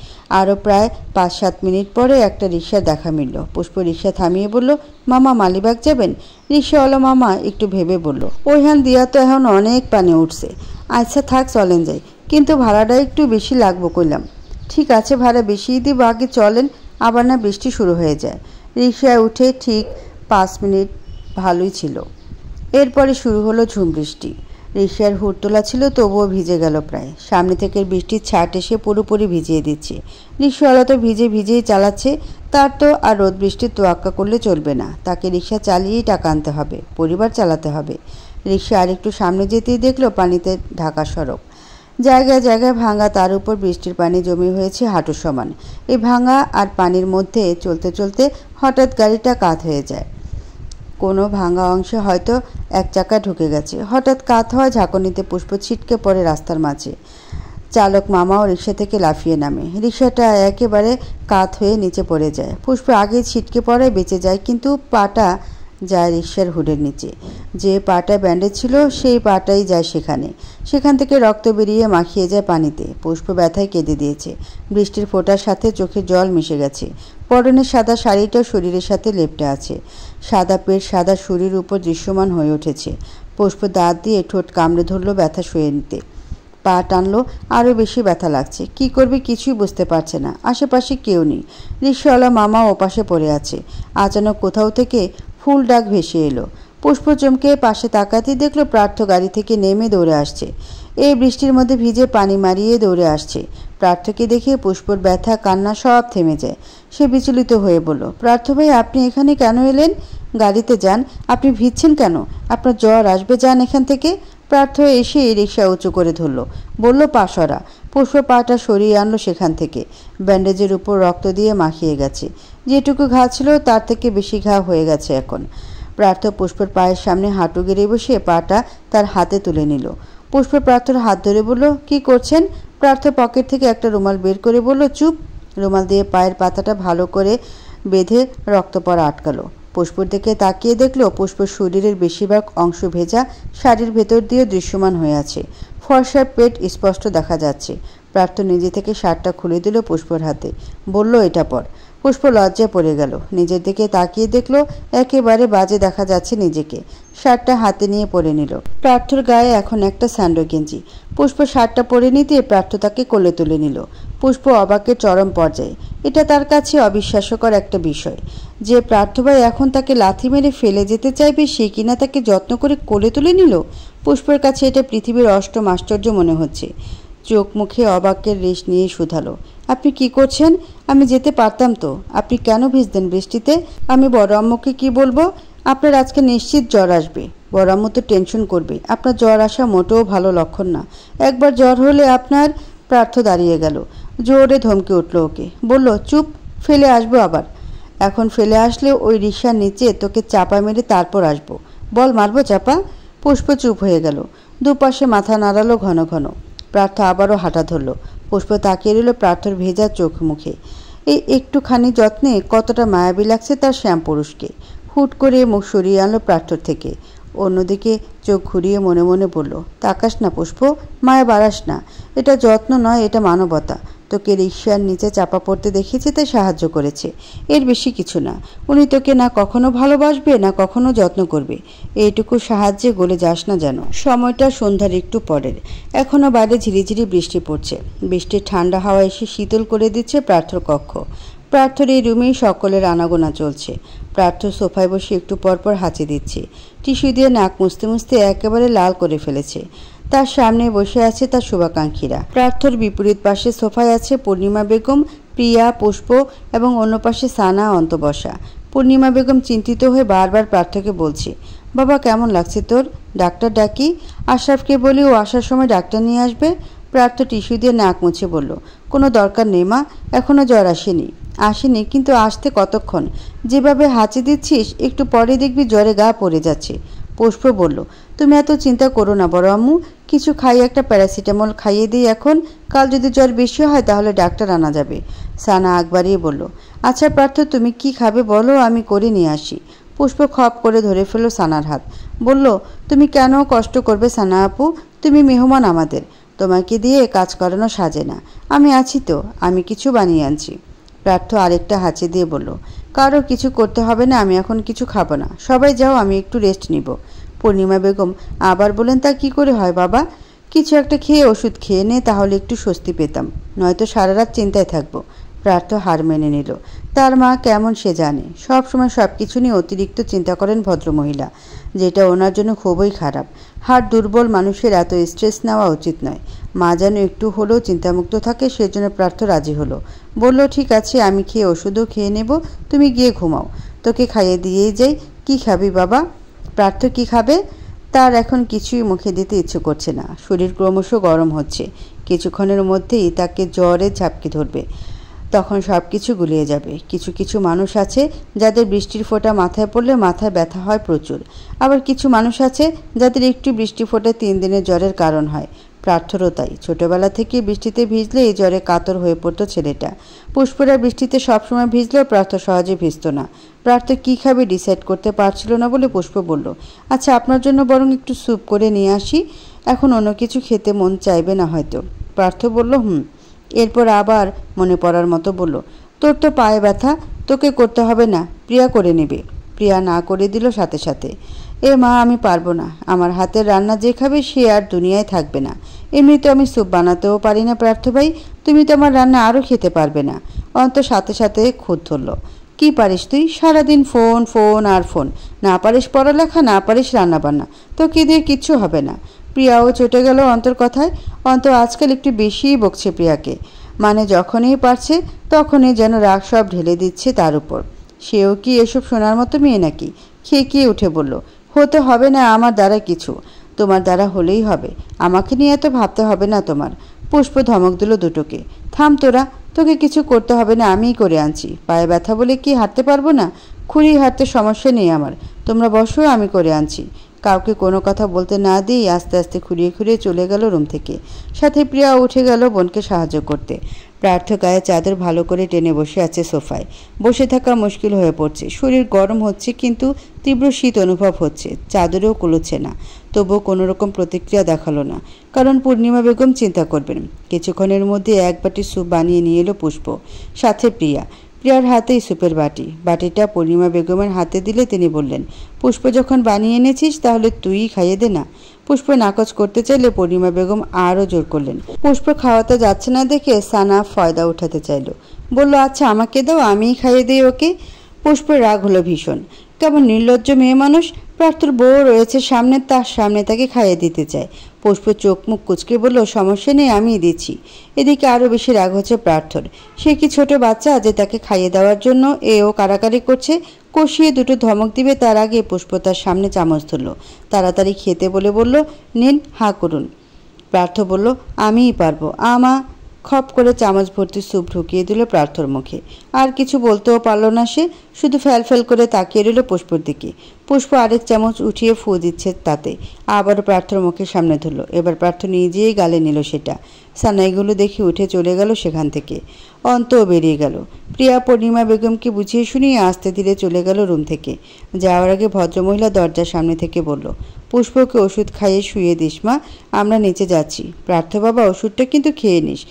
আরও প্রায় 5-7 মিনিট পরে একটা রিক্সার দেখা মিলল। পুষ্প রিক্সা থামিয়ে বলল, মামা মালিবাগ যাবেন? রিক্সাওয়ালা মামা একটু ভেবে বলল, ওইখান দিয়া তো এখন অনেক পানি উঠছে। আচ্ছা থাক, চলেন যাই, কিন্তু ভাড়াটা একটু বেশি লাগবো কইলাম। ঠিক আছে, ভাড়া বেশিই দিব, আগে চলেন, আবার না বৃষ্টি শুরু হয়ে যায়। রিক্সায় উঠে ঠিক 5 মিনিট ভালোই ছিল। এরপরে শুরু হলো ঝুম বৃষ্টি। রিক্সার হুড় তোলা ছিল, তবুও ভিজে গেল প্রায়। সামনে থেকে বৃষ্টির ছাট এসে পুরোপুরি ভিজিয়ে দিচ্ছে। রিক্সাওয়ালা তো ভিজেই চালাচ্ছে। তার তো আর রোদ বৃষ্টির তোয়াক্কা করলে চলবে না, তাকে রিক্সা চালিয়েই টাকা আনতে হবে, পরিবার চালাতে হবে। রিক্সা আরেকটু সামনে যেতেই দেখলো পানিতে ঢাকা সড়ক, জায়গায় জায়গায় ভাঙা, তার উপর বৃষ্টির পানি জমে হয়েছে হাঁটু সমান। এই ভাঙা আর পানির মধ্যে চলতে চলতে হঠাৎ গাড়িটা কাত হয়ে যায়। কোনো ভাঙা অংশে হয়তো এক চাকা ঢুকে গেছে। হঠাৎ কাত হওয়া ঝাঁকুনিতে পুষ্প ছিটকে পড়ে রাস্তার মাঝে। চালক মামাও রিক্সা থেকে লাফিয়ে নামে। রিক্সাটা একেবারে কাত হয়ে নিচে পড়ে যায়। পুষ্প আগে ছিটকে পড়ায় বেঁচে যায়, কিন্তু পাটা যায় রিক্সার হুডের নিচে। যে পাটা ব্যান্ডেজ ছিল সেই পাটাই যায় সেখান থেকে রক্ত বেরিয়ে মাখিয়ে যায় পানিতে। পুষ্প ব্যথায় কেঁদে দিয়েছে। বৃষ্টির ফোঁটার সাথে চোখে জল মিশে গেছে। পরনের সাদা শাড়িটাও শরীরের সাথে লেপ্টে আছে। সাদা পেট সাদা শরীর উপর দৃশ্যমান হয়ে উঠেছে। পুষ্প দাঁত দিয়ে ঠোঁট কামড়ে ধরলো ব্যথা সয়ে নিতে। পা টানলো, আরও বেশি ব্যথা লাগছে। কি করবে কিছুই বুঝতে পারছে না। আশেপাশে কেউ নেই। রিক্সাওয়ালা মামা ওপাশে পড়ে আছে। আচানক কোথাও থেকে ফুল ডাক ভেসে এলো। পুষ্প চমকে পাশে তাকাতেই দেখলো প্রার্থ গাড়ি থেকে নেমে দৌড়ে আসছে। এই বৃষ্টির মধ্যে ভিজে পানি মারিয়ে দৌড়ে আসছে। প্রার্থকে দেখে পুষ্পর ব্যথা কান্না সব থেমে যায়। সে বিচলিত হয়ে বলল, প্রার্থ ভাই, আপনি এখানে কেন এলেন? গাড়িতে যান, আপনি ভিজছেন কেন? আপনার জ্বর আসবে, যান এখান থেকে। প্রার্থ এসে রিক্সা উঁচু করে ধরল, বলল পা সরা। পুষ্প পাটা সরিয়ে আনলো সেখান থেকে। ব্যান্ডেজের উপর রক্ত দিয়ে মাখিয়ে গেছে। যেটুকু ঘা ছিল তার থেকে বেশি ঘা হয়ে গেছে এখন। প্রার্থ পুষ্পের পায়ের সামনে হাঁটু গেড়ে বসে পাটা তার হাতে তুলে নিল। পুষ্প প্রার্থর হাত ধরে বলল, কি করছেন? প্রার্থ পকেট থেকে একটা রুমাল বের করে বলল, চুপ। রুমাল দিয়ে পায়ের পাতাটা ভালো করে বেঁধে রক্ত পড়া আটকালো। পুষ্পর দিকে তাকিয়ে দেখলো পুষ্পর শরীরের বেশিরভাগ অংশ ভেজা, শাড়ির ভেতর দিয়ে দৃশ্যমান হয়ে আছে। ফর্সার পেট স্পষ্ট দেখা যাচ্ছে। প্রার্থ নিজে থেকে শার্টটা খুলে দিল পুষ্পর হাতে, বলল, এটা পর। পুষ্প লজ্জায় পড়ে গেল। নিজের দিকে তাকিয়ে দেখলো একেবারে বাজে দেখা যাচ্ছে নিজেকে। শার্টটা হাতে নিয়ে পরে নিল। প্রার্থর গায়ে এখন একটা স্যান্ডো গেঞ্জি। পুষ্প শার্টটা পরে নিতে প্রার্থ তাকে কোলে তুলে নিল। পুষ্প অবাকের চরম পর্যায়ে। এটা তার কাছে অবিশ্বাস্যকর একটা বিষয় যে প্রার্থভাই এখন তাকে লাথি মেরে ফেলে যেতে চাইবে, সে কিনা তাকে যত্ন করে কোলে তুলে নিল। পুষ্পের কাছে এটা পৃথিবীর অষ্টম আশ্চর্য মনে হচ্ছে। চোখ মুখে অবাকের রেশ নিয়ে শুধালো, আপনি কি করছেন? আমি যেতে পারতাম তো। আপনি কেন ভিজতেন বৃষ্টিতে? আমি বড় আম্মুকে কি বলবো? আপনার আজকে নিশ্চিত জ্বর আসবে। বড় আম্মু তো টেনশন করবে। আপনার জ্বর আসা মোটেও ভালো লক্ষণ না। একবার জ্বর হলে আপনার। প্রার্থ দাঁড়িয়ে গেল। জোরে ধমকে উঠল ওকে, বলল, চুপ, ফেলে আসবো আবার। এখন ফেলে আসলে ওই রিক্সার নিচে তোকে চাপা মেরে তারপর আসবো। বল, মারবো চাপা? পুষ্প চুপ হয়ে গেল। দুপাশে মাথা নাড়ালো ঘন ঘন। প্রার্থ আবারও হাঁটা ধরল। পুষ্প তাকিয়ে রইল প্রার্থর ভেজা চোখ মুখে। এই একটুখানি যত্নে কতটা মায়াবী লাগছে তার শ্যাম পুরুষকে। হুট করে মুখ সরিয়ে আনলো প্রার্থর থেকে। অন্যদিকে চোখ ঘুরিয়ে মনে মনে বলল, তাকাস না পুষ্প, মায়া বাড়াস না। এটা যত্ন নয়, এটা মানবতা। তোকে রিক্সার নিচে চাপা পড়তে দেখেছে তাই সাহায্য করেছে, এর বেশি কিছু না। উনি তোকে না কখনো ভালোবাসবে না কখনো যত্ন করবে। এইটুকু সাহায্যে গলে যাস না যেন। সময়টা সন্ধ্যার একটু পরের। এখনও বাইরে ঝিরিঝিরি বৃষ্টি পড়ছে। বৃষ্টির ঠান্ডা হাওয়া এসে শীতল করে দিচ্ছে প্রার্থর কক্ষ। প্রার্থর এই রুমেই সকলের আনাগোনা চলছে। প্রার্থ সোফায় বসে একটু পরপর হাঁচি দিচ্ছে। টিস্যু দিয়ে নাক মুছতে মুছতে একেবারে লাল করে ফেলেছে। তার সামনে বসে আছে তার শুভাকাঙ্ক্ষীরা। প্রার্থর বিপরীত পাশে সোফায় আছে পূর্ণিমা বেগম, প্রিয়া, পুষ্প এবং অন্য পাশে সানা, অন্ত বসা। পূর্ণিমা বেগম চিন্তিত হয়ে বারবার প্রার্থকে বলছে, বাবা কেমন লাগছে তোর? ডাক্তার ডাকি? আশরাফকে বলি ও আসার সময় ডাক্তার নিয়ে আসবে। প্রার্থ টিস্যু দিয়ে নাক মুছে বলল, কোনো দরকার নেই মা, এখনও জ্বর আসেনি, কিন্তু আসতে কতক্ষণ? যেভাবে হাঁচি দিচ্ছিস একটু পরে দেখবি জ্বরে গা পড়ে যাচ্ছে। পুষ্প বলল, তুমি এত চিন্তা করো না বড় আম্মু, কিছু খাইয়ে একটা প্যারাসিটামল খাইয়ে দিই এখন। কাল যদি জ্বর বেশি হয় তাহলে ডাক্তার আনা যাবে। সানা আগ বাড়িয়ে বলল, আচ্ছা প্রার্থ, তুমি কি খাবে বলো, আমি করে নিয়ে আসি। পুষ্প খপ করে ধরে ফেলল সানার হাত। বলল, তুমি কেন কষ্ট করবে সানা আপু? তুমি মেহমান আমাদের, তোমাকে দিয়ে কাজ করানো সাজে না। আমি আছি তো, আমি কিছু বানিয়ে আনছি। প্রার্থ আরেকটা হাঁচি দিয়ে বলল, কারো কিছু করতে হবে না, আমি এখন কিছু খাবো না। সবাই যাও, আমি একটু রেস্ট নিব। পূর্ণিমা বেগম আবার বলেন, তা কি করে হয় বাবা? কিছু একটা খেয়ে ওষুধ খেয়ে নে, তাহলে একটু স্বস্তি পেতাম, নয়তো সারা রাত চিন্তায় থাকবো। প্রার্থ হার মেনে নিল। তার মা কেমন সে জানে। সব সময় সব কিছু নিয়ে অতিরিক্ত চিন্তা করেন ভদ্রমহিলা, যেটা ওনার জন্য খুবই খারাপ। হাড় দুর্বল মানুষের এত স্ট্রেস নেওয়া উচিত নয়। মা যেন একটু হলেও চিন্তামুক্ত থাকে, সেজন্য প্রার্থ রাজি হলো। বলল, ঠিক আছে, আমি খেয়ে ওষুধও খেয়ে নেব, তুমি গিয়ে ঘুমাও, তোকে খাইয়ে দিয়েই যাই। কি খাবি বাবা? প্রার্থ কি খাবে? তার এখন কিছুই মুখে দিতে ইচ্ছে করছে না। শরীর ক্রমশ গরম হচ্ছে। কিছুক্ষণের মধ্যেই তাকে জ্বরে ঝাপকে ধরবে। তখন সব কিছু গুলিয়ে যাবে। কিছু কিছু মানুষ আছে যাদের বৃষ্টির ফোঁটা মাথায় পড়লে মাথায় ব্যথা হয় প্রচুর। আবার কিছু মানুষ আছে যাদের একটু বৃষ্টি ফোঁটা 3 দিনের জ্বরের কারণ হয়। প্রার্থরও তাই। ছোটবেলা থেকে বৃষ্টিতে ভিজলে এই জ্বরে কাতর হয়ে পড়তো ছেলেটা। পুষ্পরা বৃষ্টিতে সবসময় ভিজলেও প্রার্থ সহজে ভিজত না। প্রার্থ কী খাবে ডিসাইড করতে পারছিল না বলে পুষ্প বলল, আচ্ছা আপনার জন্য বরং একটু স্যুপ করে নিয়ে আসি, এখন অন্য কিছু খেতে মন চাইবে না হয়তো। প্রার্থ বলল হুম। এরপর আবার মনে পড়ার মতো বলল, তোর তো পায়ে ব্যথা, তোকে করতে হবে না, প্রিয়া করে নেবে। প্রিয়া না করে দিল সাথে সাথে। এ মা, আমি পারবো না, আমার হাতের রান্না যে খাবে সে আর দুনিয়ায় থাকবে না। এমনি তো আমি স্যুপ বানাতেও পারি না প্রার্থ ভাই, তুমি তো আমার রান্না আরও খেতে পারবে না। অন্ত সাথে সাথে খুঁত ধরল। কি পারিস তুই? সারাদিন ফোন ফোন আর ফোন। না পারিস পড়ালেখা, না পারিস রান্নাবান্না, তোকে দিয়ে কিচ্ছু হবে না। প্রিয়াও চটে গেল অন্তর কথায়। অন্ত আজকাল একটু বেশিই বকছে প্রিয়াকে। মানে যখনই পারছে তখনই যেন রাগ সব ঢেলে দিচ্ছে তার উপর। সেও কি এসব শোনার মতো মেয়ে নাকি? খেয়ে উঠে বলল, হতে হবে না আমার দ্বারা কিছু, তোমার দ্বারা হলেই হবে, আমাকে নিয়ে এত ভাবতে হবে না তোমার। পুষ্প ধমক দিল দুটোকে, থাম তোরা, তোকে কিছু করতে হবে না, আমিই করে আনছি। পায়ে ব্যথা বলে কি হাঁটতে পারবো না? খুঁড়ি হাঁটতে সমস্যা নেই আমার, তোমরা বসো, আমি করে আনছি। কাউকে কোনো কথা বলতে না দিয়ে আস্তে আস্তে খুঁড়িয়ে খুঁড়িয়ে চলে গেল রুম থেকে। সাথে প্রিয়া উঠে গেল বোনকে সাহায্য করতে। প্রার্থ গায়ে চাদর ভালো করে টেনে বসে আছে সোফায়। বসে থাকা মুশকিল হয়ে পড়ছে। শরীর গরম হচ্ছে কিন্তু তীব্র শীত অনুভব হচ্ছে। চাদরেও কুলোচ্ছে না। তবুও কোনো রকম প্রতিক্রিয়া দেখালো না, কারণ পূর্ণিমা বেগম চিন্তা করবেন। কিছুক্ষণের মধ্যে এক বাটি স্যুপ বানিয়ে নিয়ে এলো পুষ্প, সাথে প্রিয়া। প্রিয়ার হাতেই স্যুপের বাটিটা পূর্ণিমা বেগমের হাতে দিলে তিনি বললেন, পুষ্প যখন বানিয়ে এনেছিস তাহলে তুই খাইয়ে দে না। পুষ্প নাকচ করতে চাইলে পূর্ণিমা বেগম আরও জোর করলেন। পুষ্প খাওয়াতে যাচ্ছে না দেখে সানা ফয়দা উঠাতে চাইল। বলল, আচ্ছা আমাকে দাও, আমিই খাইয়ে দিই ওকে। পুষ্পের রাগ হলো ভীষণ। কেমন নির্লজ্জ মেয়ে মানুষ। প্রার্থর বউ রয়েছে সামনে, তার সামনে তাকে খাইয়ে দিতে চায়। পুষ্প চোখ মুখ কুচকে বলল, সমস্যা নেই, আমিই দিচ্ছি। এদিকে আরও বেশি রাগ হচ্ছে প্রার্থর। সে কি ছোট বাচ্চা যে তাকে খাইয়ে দেওয়ার জন্য এও কারাকারি করছে? কষিয়ে দুটো ধমক দিবে তার আগে পুষ্প তার সামনে চামচ ধরল। তাড়াতাড়ি খেতে বলে বলল, নিন, হাঁ করুন। প্রার্থ বলল, আমিই পারবো, আমা। খপ করে চামচ ভর্তি স্যুপ ঢুকিয়ে দিল প্রার্থর মুখে। আর কিছু বলতেও পারল না সে, শুধু ফ্যাল করে তাকিয়ে রইল পুষ্পর দিকে। পুষ্প আরেক চামচ উঠিয়ে ফু দিচ্ছে তাতে। আবারও প্রার্থর মুখের সামনে ধরল। এবার প্রার্থ নিজেই গালে নিল সেটা। সানাইগুলো দেখে উঠে চলে গেল সেখান থেকে। অন্তও বেরিয়ে গেল। প্রিয়া পূর্ণিমা বেগমকে বুঝিয়ে শুনিয়ে আস্তে ধীরে চলে গেল রুম থেকে। যাওয়ার আগে ভদ্রমহিলা দরজার সামনে থেকে বলল, পুষ্পকে ওষুধ খাইয়ে শুয়ে দিস মা, আমরা নিচে যাচ্ছি। প্রার্থ বাবা, ওষুধটা কিন্তু খেয়ে নিস।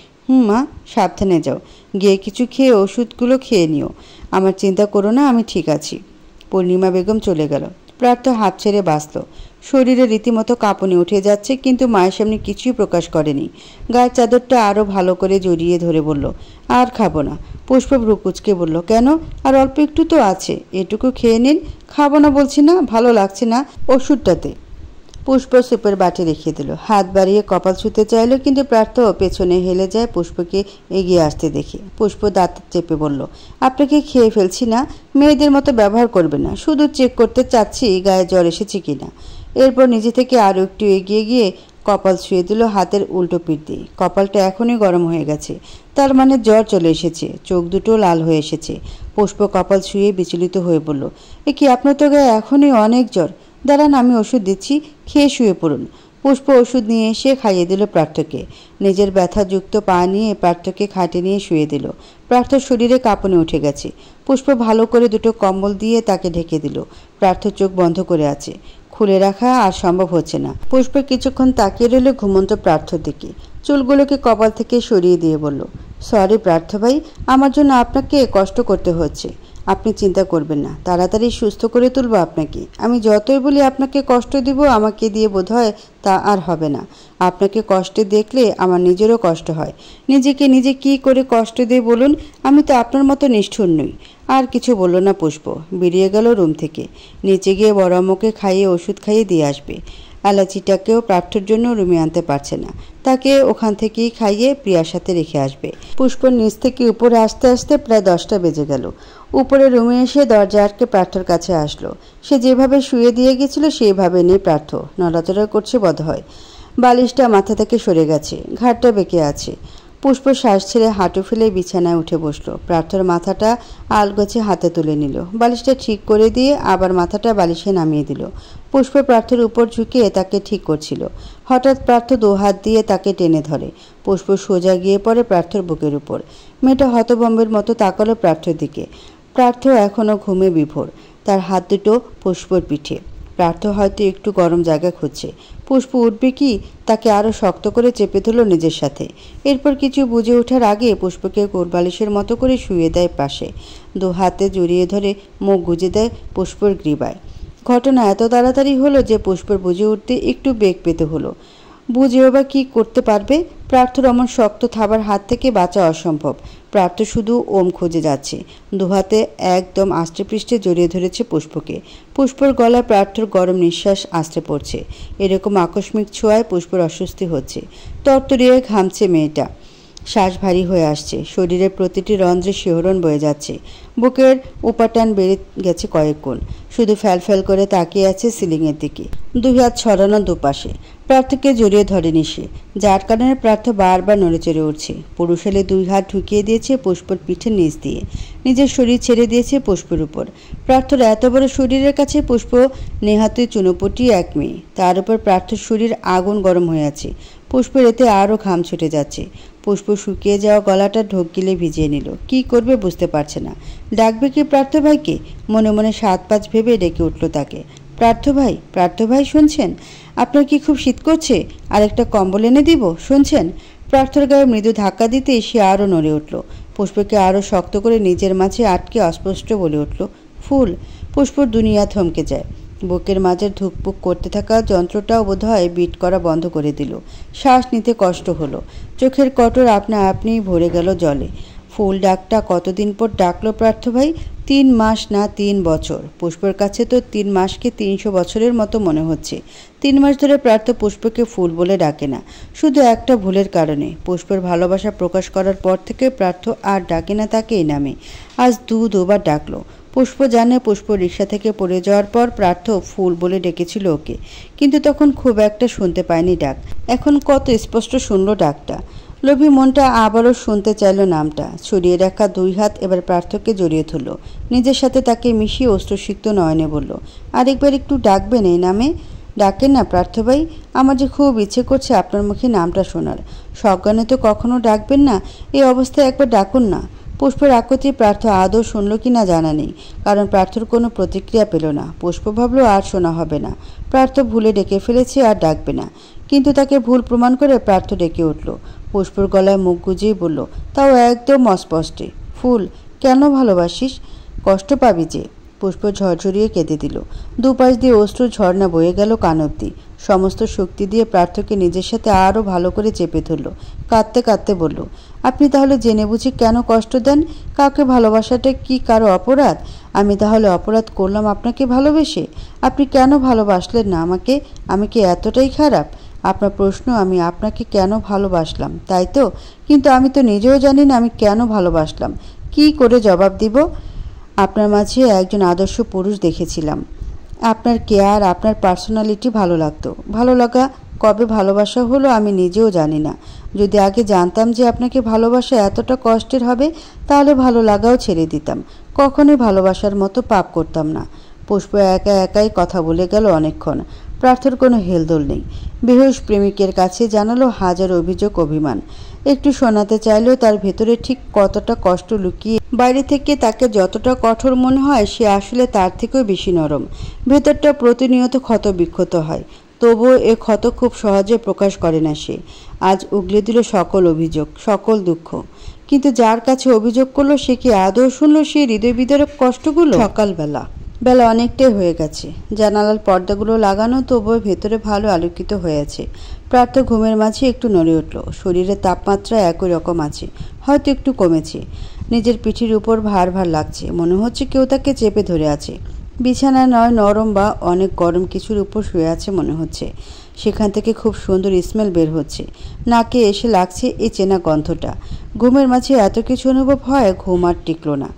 মা, সাবধানে যাও, গিয়ে কিছু খেয়ে ওষুধগুলো খেয়ে নিও। আমার চিন্তা করো না, আমি ঠিক আছি। পূর্ণিমা বেগম চলে গেল। প্রার্থ হাত ছেড়ে বাঁচল। শরীরে রীতিমতো কাঁপুনি উঠে যাচ্ছে, কিন্তু মায়ের সামনে কিছুই প্রকাশ করেনি। গায়ের চাদরটা আরও ভালো করে জড়িয়ে ধরে বলল, আর খাবো না। পুষ্প ভ্রু কুঁচকে বলল, কেন? আর অল্প একটু তো আছে, এটুকু খেয়ে নিন। খাবো না বলছি না, ভালো লাগছে না ওষুধটাতে। পুষ্প স্যুপের বাটি রেখে দিল। হাত বাড়িয়ে কপাল ছুঁতে চাইল, কিন্তু প্রার্থ পেছনে হেলে যায় পুষ্পকে এগিয়ে আসতে দেখে। পুষ্প দাঁত চেপে বলল, আপনাকে খেয়ে ফেলছি না, মেয়েদের মতো ব্যবহার করবে না, শুধু চেক করতে চাচ্ছি গায়ে জ্বর এসেছে কিনা। এরপর নিজে থেকে আরও একটু এগিয়ে গিয়ে কপাল ছুঁয়ে দিল হাতের উল্টো পিঠ দিয়ে। কপালটা এখনই গরম হয়ে গেছে, তার মানে জ্বর চলে এসেছে। চোখ দুটো লাল হয়ে এসেছে। পুষ্প কপাল ছুঁয়ে বিচলিত হয়ে বলল, এ কি, আপনার তো গায়ে এখনই অনেক জ্বর। দাঁড়ান, আমি ওষুধ দিচ্ছি, খেয়ে শুয়ে পড়ুন। পুষ্প ওষুধ নিয়ে এসে খাইয়ে দিল প্রার্থকে। নিজের ব্যথাযুক্ত পা নিয়ে প্রার্থকে খাটে নিয়ে শুয়ে দিল। প্রার্থর শরীরে কাঁপুনি উঠে গেছে। পুষ্প ভালো করে দুটো কম্বল দিয়ে তাকে ঢেকে দিল। প্রার্থর চোখ বন্ধ করে আছে, খুলে রাখা আর সম্ভব হচ্ছে না। পুষ্প কিছুক্ষণ তাকিয়ে রইল ঘুমন্ত প্রার্থর দিকে। চুলগুলোকে কপাল থেকে সরিয়ে দিয়ে বলল, সরি প্রার্থ ভাই, আমার জন্য আপনাকে কষ্ট করতে হচ্ছে। আপনি চিন্তা করবেন না, তাড়াতাড়ি সুস্থ করে তুলব আপনাকে। আমি যতই বলি আপনাকে কষ্ট দিব, আমাকে দিয়ে বোধহয় তা আর হবে না। আপনাকে কষ্টে দেখলে আমার নিজেরও কষ্ট হয়। নিজেকে নিজে কি করে কষ্ট দিয়ে বলুন? আমি তো আপনার মতো নিষ্ঠুর নই। আর কিছু বলল না পুষ্প, বেরিয়ে গেল রুম থেকে। নিচে গিয়ে বড় আম্মুকে খাইয়ে ওষুধ খাইয়ে দিয়ে আসবে। এলাচিটাকেও প্রার্থর জন্য রুমে আনতে পারছে না, তাকে ওখান থেকেই খাইয়ে প্রিয়ার সাথে রেখে আসবে। পুষ্পর নিচ থেকে উপরে আসতে আসতে প্রায় 10টা বেজে গেল। উপরে রুমে এসে দরজা আটকে প্রার্থর কাছে আসলো। সে যেভাবে শুয়ে দিয়ে গেছিল সেইভাবে নেই প্রার্থ, নড়াচড়া করছে বোধহয়। বালিশটা মাথা থেকে সরে গেছে, ঘাড়টা বেঁকে আছে। পুষ্প শ্বাস ছেড়ে হাঁটু ফেলে বিছানায় উঠে বসলো। প্রার্থর মাথাটা আলগোছে হাতে তুলে নিল, বালিশটা ঠিক করে দিয়ে আবার মাথাটা বালিশে নামিয়ে দিল। পুষ্প প্রার্থর উপর ঝুঁকিয়ে তাকে ঠিক করছিল। হঠাৎ প্রার্থ দু হাত দিয়ে তাকে টেনে ধরে। পুষ্প সোজা গিয়ে পড়ে প্রার্থর বুকের উপর। মেয়েটা হতভম্বের মতো তাকালো প্রার্থর দিকে। প্রার্থ এখনও ঘুমে বিভোর, তার হাত দুটো পুষ্পর পিঠে। প্রার্থ হয়তো একটু গরম জায়গা খুঁজছে। পুষ্প উঠবে কি তাকে আরও শক্ত করে চেপে ধরল নিজের সাথে। এরপর কিছু বুঝে ওঠার আগে পুষ্পকে কোলবালিশের মতো করে শুয়ে দেয় পাশে। দু হাতে জড়িয়ে ধরে মুখ গুজে দেয় পুষ্পর গ্রীবায়। ঘটনা এত তাড়াতাড়ি হলো যে পুষ্পর বুঝে উঠতে একটু বেগ পেতে হলো। বুঝেও বা কী করতে পারবে? প্রার্থর অমন শক্ত থাবার হাত থেকে বাঁচা অসম্ভব। প্রার্থ শুধু ওম খুঁজে যাচ্ছে। দুহাতে একদম আষ্টে পৃষ্ঠে জড়িয়ে ধরেছে পুষ্পকে। পুষ্পর গলায় প্রার্থর গরম নিঃশ্বাস আছড়ে পড়ছে। এরকম আকস্মিক ছোঁয়ায় পুষ্পর অস্বস্তি হচ্ছে। তরতরিয়ে ঘামছে মেয়েটা। শ্বাস ভারী হয়ে আসছে, শরীরের প্রতিটি রন্ধ্রে শিহরণ বয়ে যাচ্ছে। বুকের উপাটান বেড়ে গেছে কয়েক গুণ। শুধু ফ্যাল করে তাকিয়ে আছে সিলিংয়ের দিকে, দুই হাত ছড়ানো দুপাশে। প্রার্থকে জড়িয়ে ধরেনি সে, যার কারণে প্রার্থ বারবার নড়ে চড়ে উঠছে। পুরুষালে দুই হাত ঢুকিয়ে দিয়েছে পুষ্পর পিঠের নিচ দিয়ে, নিজের শরীর ছেড়ে দিয়েছে পুষ্পের উপর। প্রার্থর এত বড় শরীরের কাছে পুষ্প নেহাতই চুনোপুটি এক মেয়ে। তার উপর প্রার্থর শরীর আগুন গরম হয়ে আছে। পুষ্পের এতে আরও ঘাম ছুটে যাচ্ছে। পুষ্প শুকিয়ে যাওয়া গলাটা ঢোক গিলে ভিজিয়ে নিল। কি করবে বুঝতে পারছে না। ডাকবে কি প্রার্থ ভাইকে? মনে মনে 7-5 ভেবে ডেকে উঠল তাকে। প্রার্থ ভাই শুনছেন? আপনার কি খুব শীত করছে? আর একটা কম্বল এনে দিব, শুনছেন? প্রার্থর গায়ে মৃদু ধাক্কা দিতেই সে আরও নড়ে উঠল। পুষ্পকে আরও শক্ত করে নিজের মাঝে আটকে অস্পষ্ট বলে উঠল, ফুল। পুষ্পর দুনিয়া থমকে যায়। বুকের মাঝে ধুকপুক করতে থাকা যন্ত্রটাও বোধহয় বিট করা বন্ধ করে দিল। শ্বাস নিতে কষ্ট হলো। চোখের কটর আপনা আপনিই ভরে গেল জলে। ফুল ডাকটা কতদিন পর ডাকলো প্রার্থ ভাই? 3 মাস না 3 বছর। পুষ্পর কাছে তো 3 মাসকে 300 বছরের মতো মনে হচ্ছে। 3 মাস ধরে প্রার্থ পুষ্পকে ফুল বলে ডাকে না, শুধু একটা ভুলের কারণে। পুষ্পের ভালোবাসা প্রকাশ করার পর থেকে প্রার্থ আর ডাকে না তাকে এই নামে। আজ দুবার ডাকলো। পুষ্প জানে পুষ্প রিক্সা থেকে পড়ে যাওয়ার পর প্রার্থ ফুল বলে ডেকেছিল ওকে, কিন্তু তখন খুব একটা শুনতে পায়নি ডাক। এখন কত স্পষ্ট শুনল ডাকটা। লোভী মনটা আবারও শুনতে চাইল নামটা। ছড়িয়ে রাখা 2 হাত এবার প্রার্থকে জড়িয়ে ধরল। নিজের সাথে তাকে মিশিয়ে অশ্রুসিক্ত নয়নে বলল, আরেকবার একটু ডাকবেন এই নামে? ডাকেন না প্রার্থ ভাই, আমার যে খুব ইচ্ছে করছে আপনার মুখে নামটা শোনার। সজ্ঞানে তো কখনো ডাকবেন না, এই অবস্থায় একবার ডাকুন না। পুষ্পের আকুতি প্রার্থ আদৌ শুনল কি না জানা নেই, কারণ প্রার্থর কোনো প্রতিক্রিয়া পেল না। পুষ্প ভাবল আর শোনা হবে না, প্রার্থ ভুলে ডেকে ফেলেছে, আর ডাকবে না। কিন্তু তাকে ভুল প্রমাণ করে প্রার্থ ডেকে উঠল। পুষ্পর গলায় মুখ গুজিয়ে বলল, তাও একদম অস্পষ্টে, ফুল, কেন ভালোবাসিস? কষ্ট পাবি যে। পুষ্প ঝরঝরিয়ে কেঁদে দিল। দুপাশ দিয়ে অশ্রু ঝর্ণা বয়ে গেল কান অবধি। সমস্ত শক্তি দিয়ে প্রার্থকে নিজের সাথে আরও ভালো করে চেপে ধরল। কাঁদতে কাঁদতে বলল, আপনি তাহলে জেনে বুঝি কেন কষ্ট দেন? কাউকে ভালোবাসাটা কি কারো অপরাধ? আমি তাহলে অপরাধ করলাম আপনাকে ভালোবেসে? আপনি কেন ভালোবাসলেন না আমাকে? আমি কি এতটাই খারাপ? আপনার প্রশ্ন আমি আপনাকে কেন ভালোবাসলাম, তাই তো? কিন্তু আমি তো নিজেও জানি না আমি কেন ভালোবাসলাম। কি করে জবাব দিব? আপনার মাঝে একজন আদর্শ পুরুষ দেখেছিলাম। আপনার কেয়ার, আপনার পার্সোনালিটি ভালো লাগতো। ভালো লাগা কবে ভালোবাসা হলো আমি নিজেও জানি না। যদি আগে জানতাম যে আপনাকে ভালোবাসা এতটা কষ্টের হবে, তাহলে ভালো লাগাও ছেড়ে দিতাম। কখনোই ভালোবাসার মতো পাপ করতাম না। পুষ্প একাই কথা বলে গেল অনেকক্ষণ। প্রার্থর কোনো হেলদোল নেই। বেহুশ প্রেমিকের কাছে জানালো হাজার অভিযোগ, অভিমান। একটু শোনাতে চাইলেও তার ভেতরে ঠিক কতটা কষ্ট লুকিয়ে। বাইরে থেকে তাকে যতটা কঠোর মনে হয়, সে আসলে তার থেকেও বেশি নরম। ভেতরটা প্রতিনিয়ত ক্ষত বিক্ষত হয়, তবুও এ ক্ষত খুব সহজে প্রকাশ করে না সে। আজ উগলে দিল সকল অভিযোগ, সকল দুঃখ। কিন্তু যার কাছে অভিযোগ করলো, সে কি আদৌ শুনলো সেই হৃদয় বিদারক কষ্টগুলো? বেলা অনেকটাই হয়ে গেছে। জানালার পর্দাগুলো লাগানো, তবুও ভেতরে ভালো আলোকিত হয়েছে। প্রার্থ ঘুমের মাঝে একটু নড়ে উঠল। শরীরের তাপমাত্রা একই রকম আছে, হয়তো একটু কমেছে। নিজের পিঠির উপর ভার ভার লাগছে, মনে হচ্ছে কেউ তাকে চেপে ধরে আছে। বিছানা নয়, নরম বা অনেক গরম কিছুর উপর শুয়ে আছে মনে হচ্ছে। সেখান থেকে খুব সুন্দর স্মেল বের হচ্ছে। নাকে এসে লাগছে এই চেনা গন্ধটা। ঘুমের মাঝে এত কিছু অনুভব হয়, ঘুম আর টিকল না।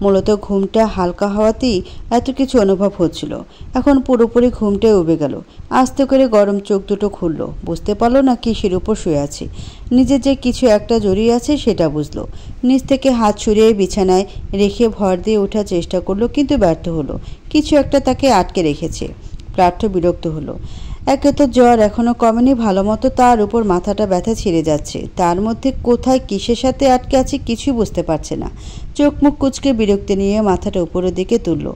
মূলত ঘুমটা হালকা হওয়াতেই এত কিছু অনুভব হচ্ছিল। এখন পুরোপুরি ঘুমটাই উবে গেল। আস্তে করে গরম চোখ দুটো খুলল। বুঝতে পারল না কিসের উপর শুয়ে আছে। নিজে যে কিছু একটা জড়িয়ে আছে সেটা বুঝলো। নিচ থেকে হাত সরিয়ে বিছানায় রেখে ভর দিয়ে ওঠার চেষ্টা করলো, কিন্তু ব্যর্থ হলো। কিছু একটা তাকে আটকে রেখেছে। প্রার্থ বিরক্ত হলো। একে তো জ্বর এখনো কমেনি ভালো মতো, তার উপর মাথাটা ব্যথা ছিঁড়ে যাচ্ছে। তার মধ্যে কোথায় কিসের সাথে আটকে আছে কিছুই বুঝতে পারছে না। চোখ মুখ কুচকে বিরক্তি নিয়ে মাথাটা উপরের দিকে তুলল।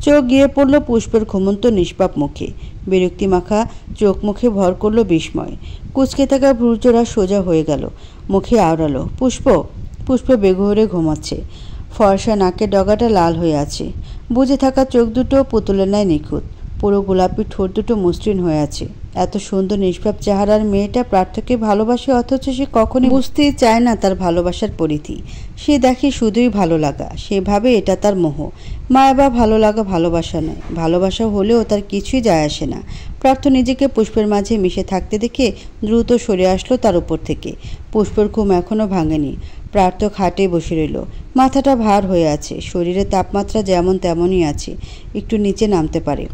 চোখ গিয়ে পড়ল পুষ্পের ঘুমন্ত নিষ্পাপ মুখে। বিরক্তি মাখা চোখ মুখে ভর করলো বিস্ময়। কুচকে থাকা ভ্রুজোড়া সোজা হয়ে গেল। মুখে আওড়ালো, পুষ্প। পুষ্প বেঘোরে ঘুমাচ্ছে। ফর্সা নাকের ডগাটা লাল হয়ে আছে। বুজে থাকা চোখ দুটো পুতুলের ন্যায় নিখুঁত। পুরো গোলাপি ঠোঁট দুটো মসৃণ হয়ে আছে। এত সুন্দর নিষ্পাপ চেহারার মেয়েটা প্রার্থকে ভালোবাসে, অথচ সে কখনোই বুঝতেই চায় না তার ভালোবাসার পরিধি। সে দেখে শুধুই ভালো লাগা, সে ভাবে এটা তার মোহ। মায়া বা ভালো লাগা ভালোবাসা নয়। ভালোবাসা হলেও তার কিছুই যায় আসে না। প্রার্থ নিজেকে পুষ্পের মাঝে মিশে থাকতে দেখে দ্রুত সরে আসলো তার উপর থেকে। পুষ্পের ঘুম এখনও ভাঙেনি। প্রার্থ খাটে বসে রইল। মাথাটা ভার হয়ে আছে। শরীরের তাপমাত্রা যেমন তেমনই আছে, একটু নিচে নামতে পারে।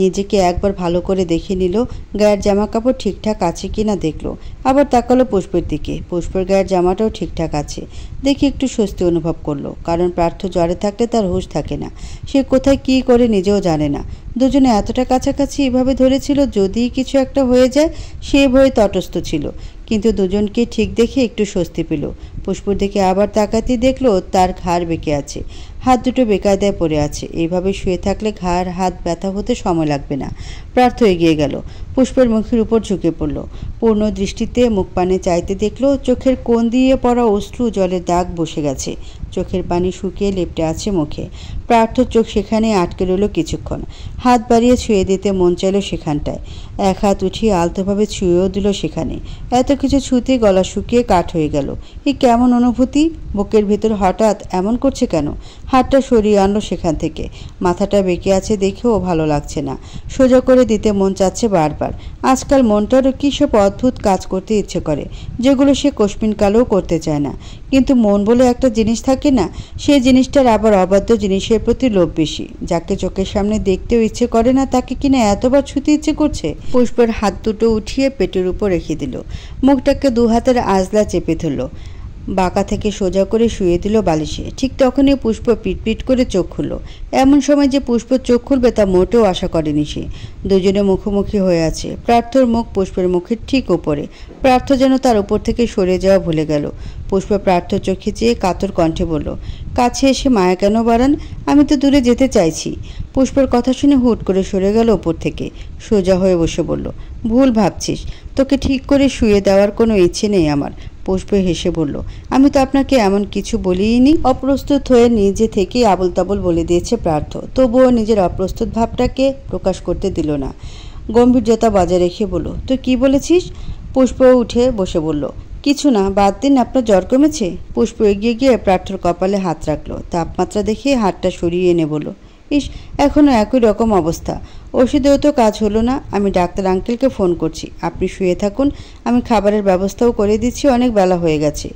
নিজেকে একবার ভালো করে দেখে নিল। গায়ের জামা কাপড় ঠিকঠাক আছে কিনা দেখলো। আবার তাকালো পুষ্পের দিকে। পুষ্পের গায়ের জামাটাও ঠিকঠাক আছে। দেখে একটু স্বস্তি অনুভব করলো, কারণ প্রার্থ জ্বরে থাকলে তার হুঁশ থাকে না। সে কোথায় কী করে নিজেও জানে না। দুজনে এতটা কাছাকাছি এভাবে ধরেছিল, যদি কিছু একটা হয়ে যায় সে ভয়ে তটস্থ ছিল। কিন্তু দুজনকে ঠিক দেখে একটু স্বস্তি পেল। পুষ্পর দিকে আবার তাকাতে দেখলো তার ঘাড় বেঁকে আছে। হাত দুটো বেকায়দায় পড়ে আছে। এইভাবে শুয়ে থাকলে ঘাড় হাত ব্যথা হতে সময় লাগবে না। প্রার্থ এগিয়ে গেল। পুষ্পের মুখের উপর ঝুঁকে পড়ল। পূর্ণ দৃষ্টিতে মুখ পানে চাইতে দেখলো চোখের কোণ দিয়ে পড়া অশ্রু জলের দাগ বসে গেছে। চোখের পানি শুকিয়ে লেপটে আছে মুখে। প্রার্থ চোখ সেখানে আটকে রইল কিছুক্ষণ। হাত বাড়িয়ে ছুঁয়ে দিতে মন চাইল সেখানটায়। এক হাত উঠিয়ে আলতোভাবে ছুঁয়েও দিল সেখানে। এত কিছু ছুঁতে গলা শুকিয়ে কাঠ হয়ে গেল। এই কেমন অনুভূতি? বুকের ভেতর হঠাৎ এমন করছে কেন? হাতটা সরিয়ে আনলো সেখান থেকে। মাথাটা বেঁকে আছে দেখেও ভালো লাগছে না। সোজা করে দিতে মন চাচ্ছে বারবার। আজকাল মনটারও কী সব অদ্ভুত কাজ করতে ইচ্ছে করে, যেগুলো সে কোশমিনকালেও করতে চায় না। কিন্তু মন বলে একটা জিনিস থাকে না, সেই জিনিসটার আবার অবাধ্য জিনিসের প্রতি লোভ বেশি। যাকে চোখের সামনে দেখতেও ইচ্ছে করে না, তাকে কিনা এতবার ছুঁতে ইচ্ছে করছে। পুষ্পের হাত দুটো উঠিয়ে পেটের উপর রেখে দিল। মুখটাকে দু হাতের আজলা চেপে ধরল। বাঁকা থেকে সোজা করে শুয়ে দিল বালিশে। ঠিক তখনই পুষ্প পিটপিট করে চোখ খুলল। এমন সময় যে পুষ্প চোখ খুলবে তা মোটেও আশা করেনি সে। দুজনে মুখোমুখি হয়ে আছে। প্রার্থর মুখ পুষ্পের মুখের ঠিক ওপরে। প্রার্থ যেন তার উপর থেকে সরে যাওয়া ভুলে গেল। পুষ্প প্রার্থর চোখে চেয়ে কাতর কণ্ঠে বলল, কাছে এসে মায়া কেন বাড়ান? আমি তো দূরে যেতে চাইছি। পুষ্পের কথা শুনে হুট করে সরে গেল ওপর থেকে। সোজা হয়ে বসে বলল, ভুল ভাবছিস। তোকে ঠিক করে শুয়ে দেওয়ার কোনো ইচ্ছে নেই আমার। পুষ্প হেসে বলল, আমি তো আপনাকে এমন কিছু বলিনি। অপ্রস্তুত হয়ে নিজে থেকেই আবল তাবল বলে দিয়েছে প্রার্থ। তবুও নিজের অপ্রস্তুত ভাবটাকে প্রকাশ করতে দিল না। গম্ভীর্যতা বজায় রেখে বলল, তুই কি বলেছিস? পুষ্প উঠে বসে বলল, কিছু না, বাদ দিন। আপনার জ্বর কমেছে? পুষ্প এগিয়ে গিয়ে প্রার্থর কপালে হাত রাখলো। তাপমাত্রা দেখে হাতটা সরিয়ে এনে বলল, ইস, এখনও একই রকম অবস্থা। ওষুধেও তো কাজ হলো না। আমি ডাক্তার আঙ্কেলকে ফোন করছি। আপনি শুয়ে থাকুন, আমি খাবারের ব্যবস্থাও করে দিচ্ছি। অনেক বেলা হয়ে গেছে।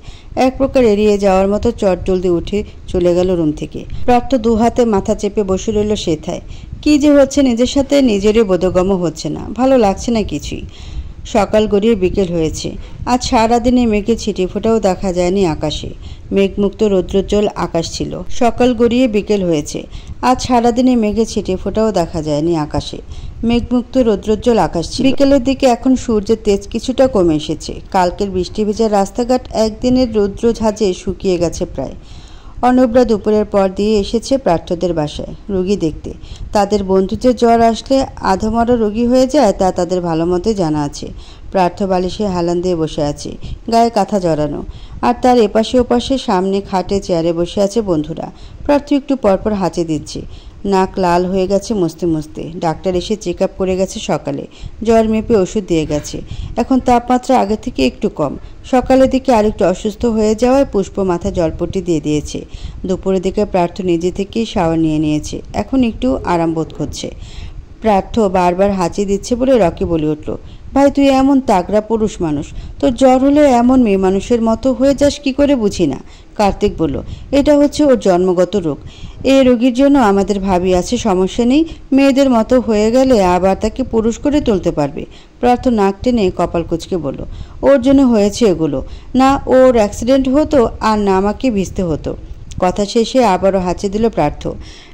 এক প্রকার এড়িয়ে যাওয়ার মতো চটজলদি উঠে চলে গেল রুম থেকে। প্রার্থ দু হাতে মাথা চেপে বসে রইল সেথায়। কী যে হচ্ছে নিজের সাথে নিজেরই বোধগম্য হচ্ছে না। ভালো লাগছে না কিছুই। সকাল গড়িয়ে বিকেল হয়েছে। আজ সারাদিনে মেঘের ছিটেফোঁটাও দেখা যায়নি আকাশে। মেঘমুক্ত রৌদ্রোজ্জ্বল আকাশ ছিল। সকাল গড়িয়ে বিকেল হয়েছে। আজ সারাদিনে মেঘের ছিটেফোঁটাও দেখা যায়নি আকাশে। মেঘমুক্ত রৌদ্রোজ্জ্বল আকাশ ছিল। বিকেলের দিকে এখন সূর্যের তেজ কিছুটা কমে এসেছে। কালকের বৃষ্টি ভেজা রাস্তাঘাট একদিনের রৌদ্র ঝাঁজে শুকিয়ে গেছে প্রায়। অর্ণবরা দুপুরের পর দিয়ে এসেছে প্রার্থদের বাসায় রোগী দেখতে। তাদের বন্ধুদের জ্বর আসলে আধমরা রোগী হয়ে যায়, তা তাদের ভালো মতোই জানা আছে। প্রার্থ বালিশে হেলান দিয়ে বসে আছে, গায়ে কাঁথা জড়ানো। আর তার এপাশে ওপাশে সামনে খাটে চেয়ারে বসে আছে বন্ধুরা। প্রার্থ একটু পরপর হাঁচি দিচ্ছে। নাক লাল হয়ে গেছে মুছতে মুছতে। ডাক্তার এসে চেক আপ করে গেছে সকালে। জ্বর মেপে ওষুধ দিয়ে গেছে। এখন তাপমাত্রা আগে থেকে একটু কম। সকালের দিকে আরেকটু অসুস্থ হয়ে যাওয়ায় পুষ্প মাথায় জলপট্টি দিয়ে দিয়েছে। দুপুরের দিকে প্রার্থ নিজে থেকেই শাওয়ার নিয়ে নিয়েছে। এখন একটু আরাম বোধ করছে। প্রার্থ বারবার হাঁচি দিচ্ছে বলে রকি বলে উঠল, ভাই তুই এমন তাগড়া পুরুষ মানুষ, তোর জ্বর হলে এমন মেয়ে মানুষের মতো হয়ে যাস কি করে বুঝি না। কার্তিক বলল, এটা হচ্ছে ওর জন্মগত রোগ। এই রোগীর জন্য আমাদের ভাবি আছে, সমস্যা নেই। মেয়েদের মতো হয়ে গেলে আবার তাকে পুরুষ করে তুলতে পারবে। প্রার্থ নাক টেনে কপাল কুঁচকে বলল, ওর জন্য হয়েছে এগুলো। না ওর অ্যাক্সিডেন্ট হতো আর না আমাকে ভিজতে হতো। কথা শেষে আবারও হাঁচি দিল প্রার্থ।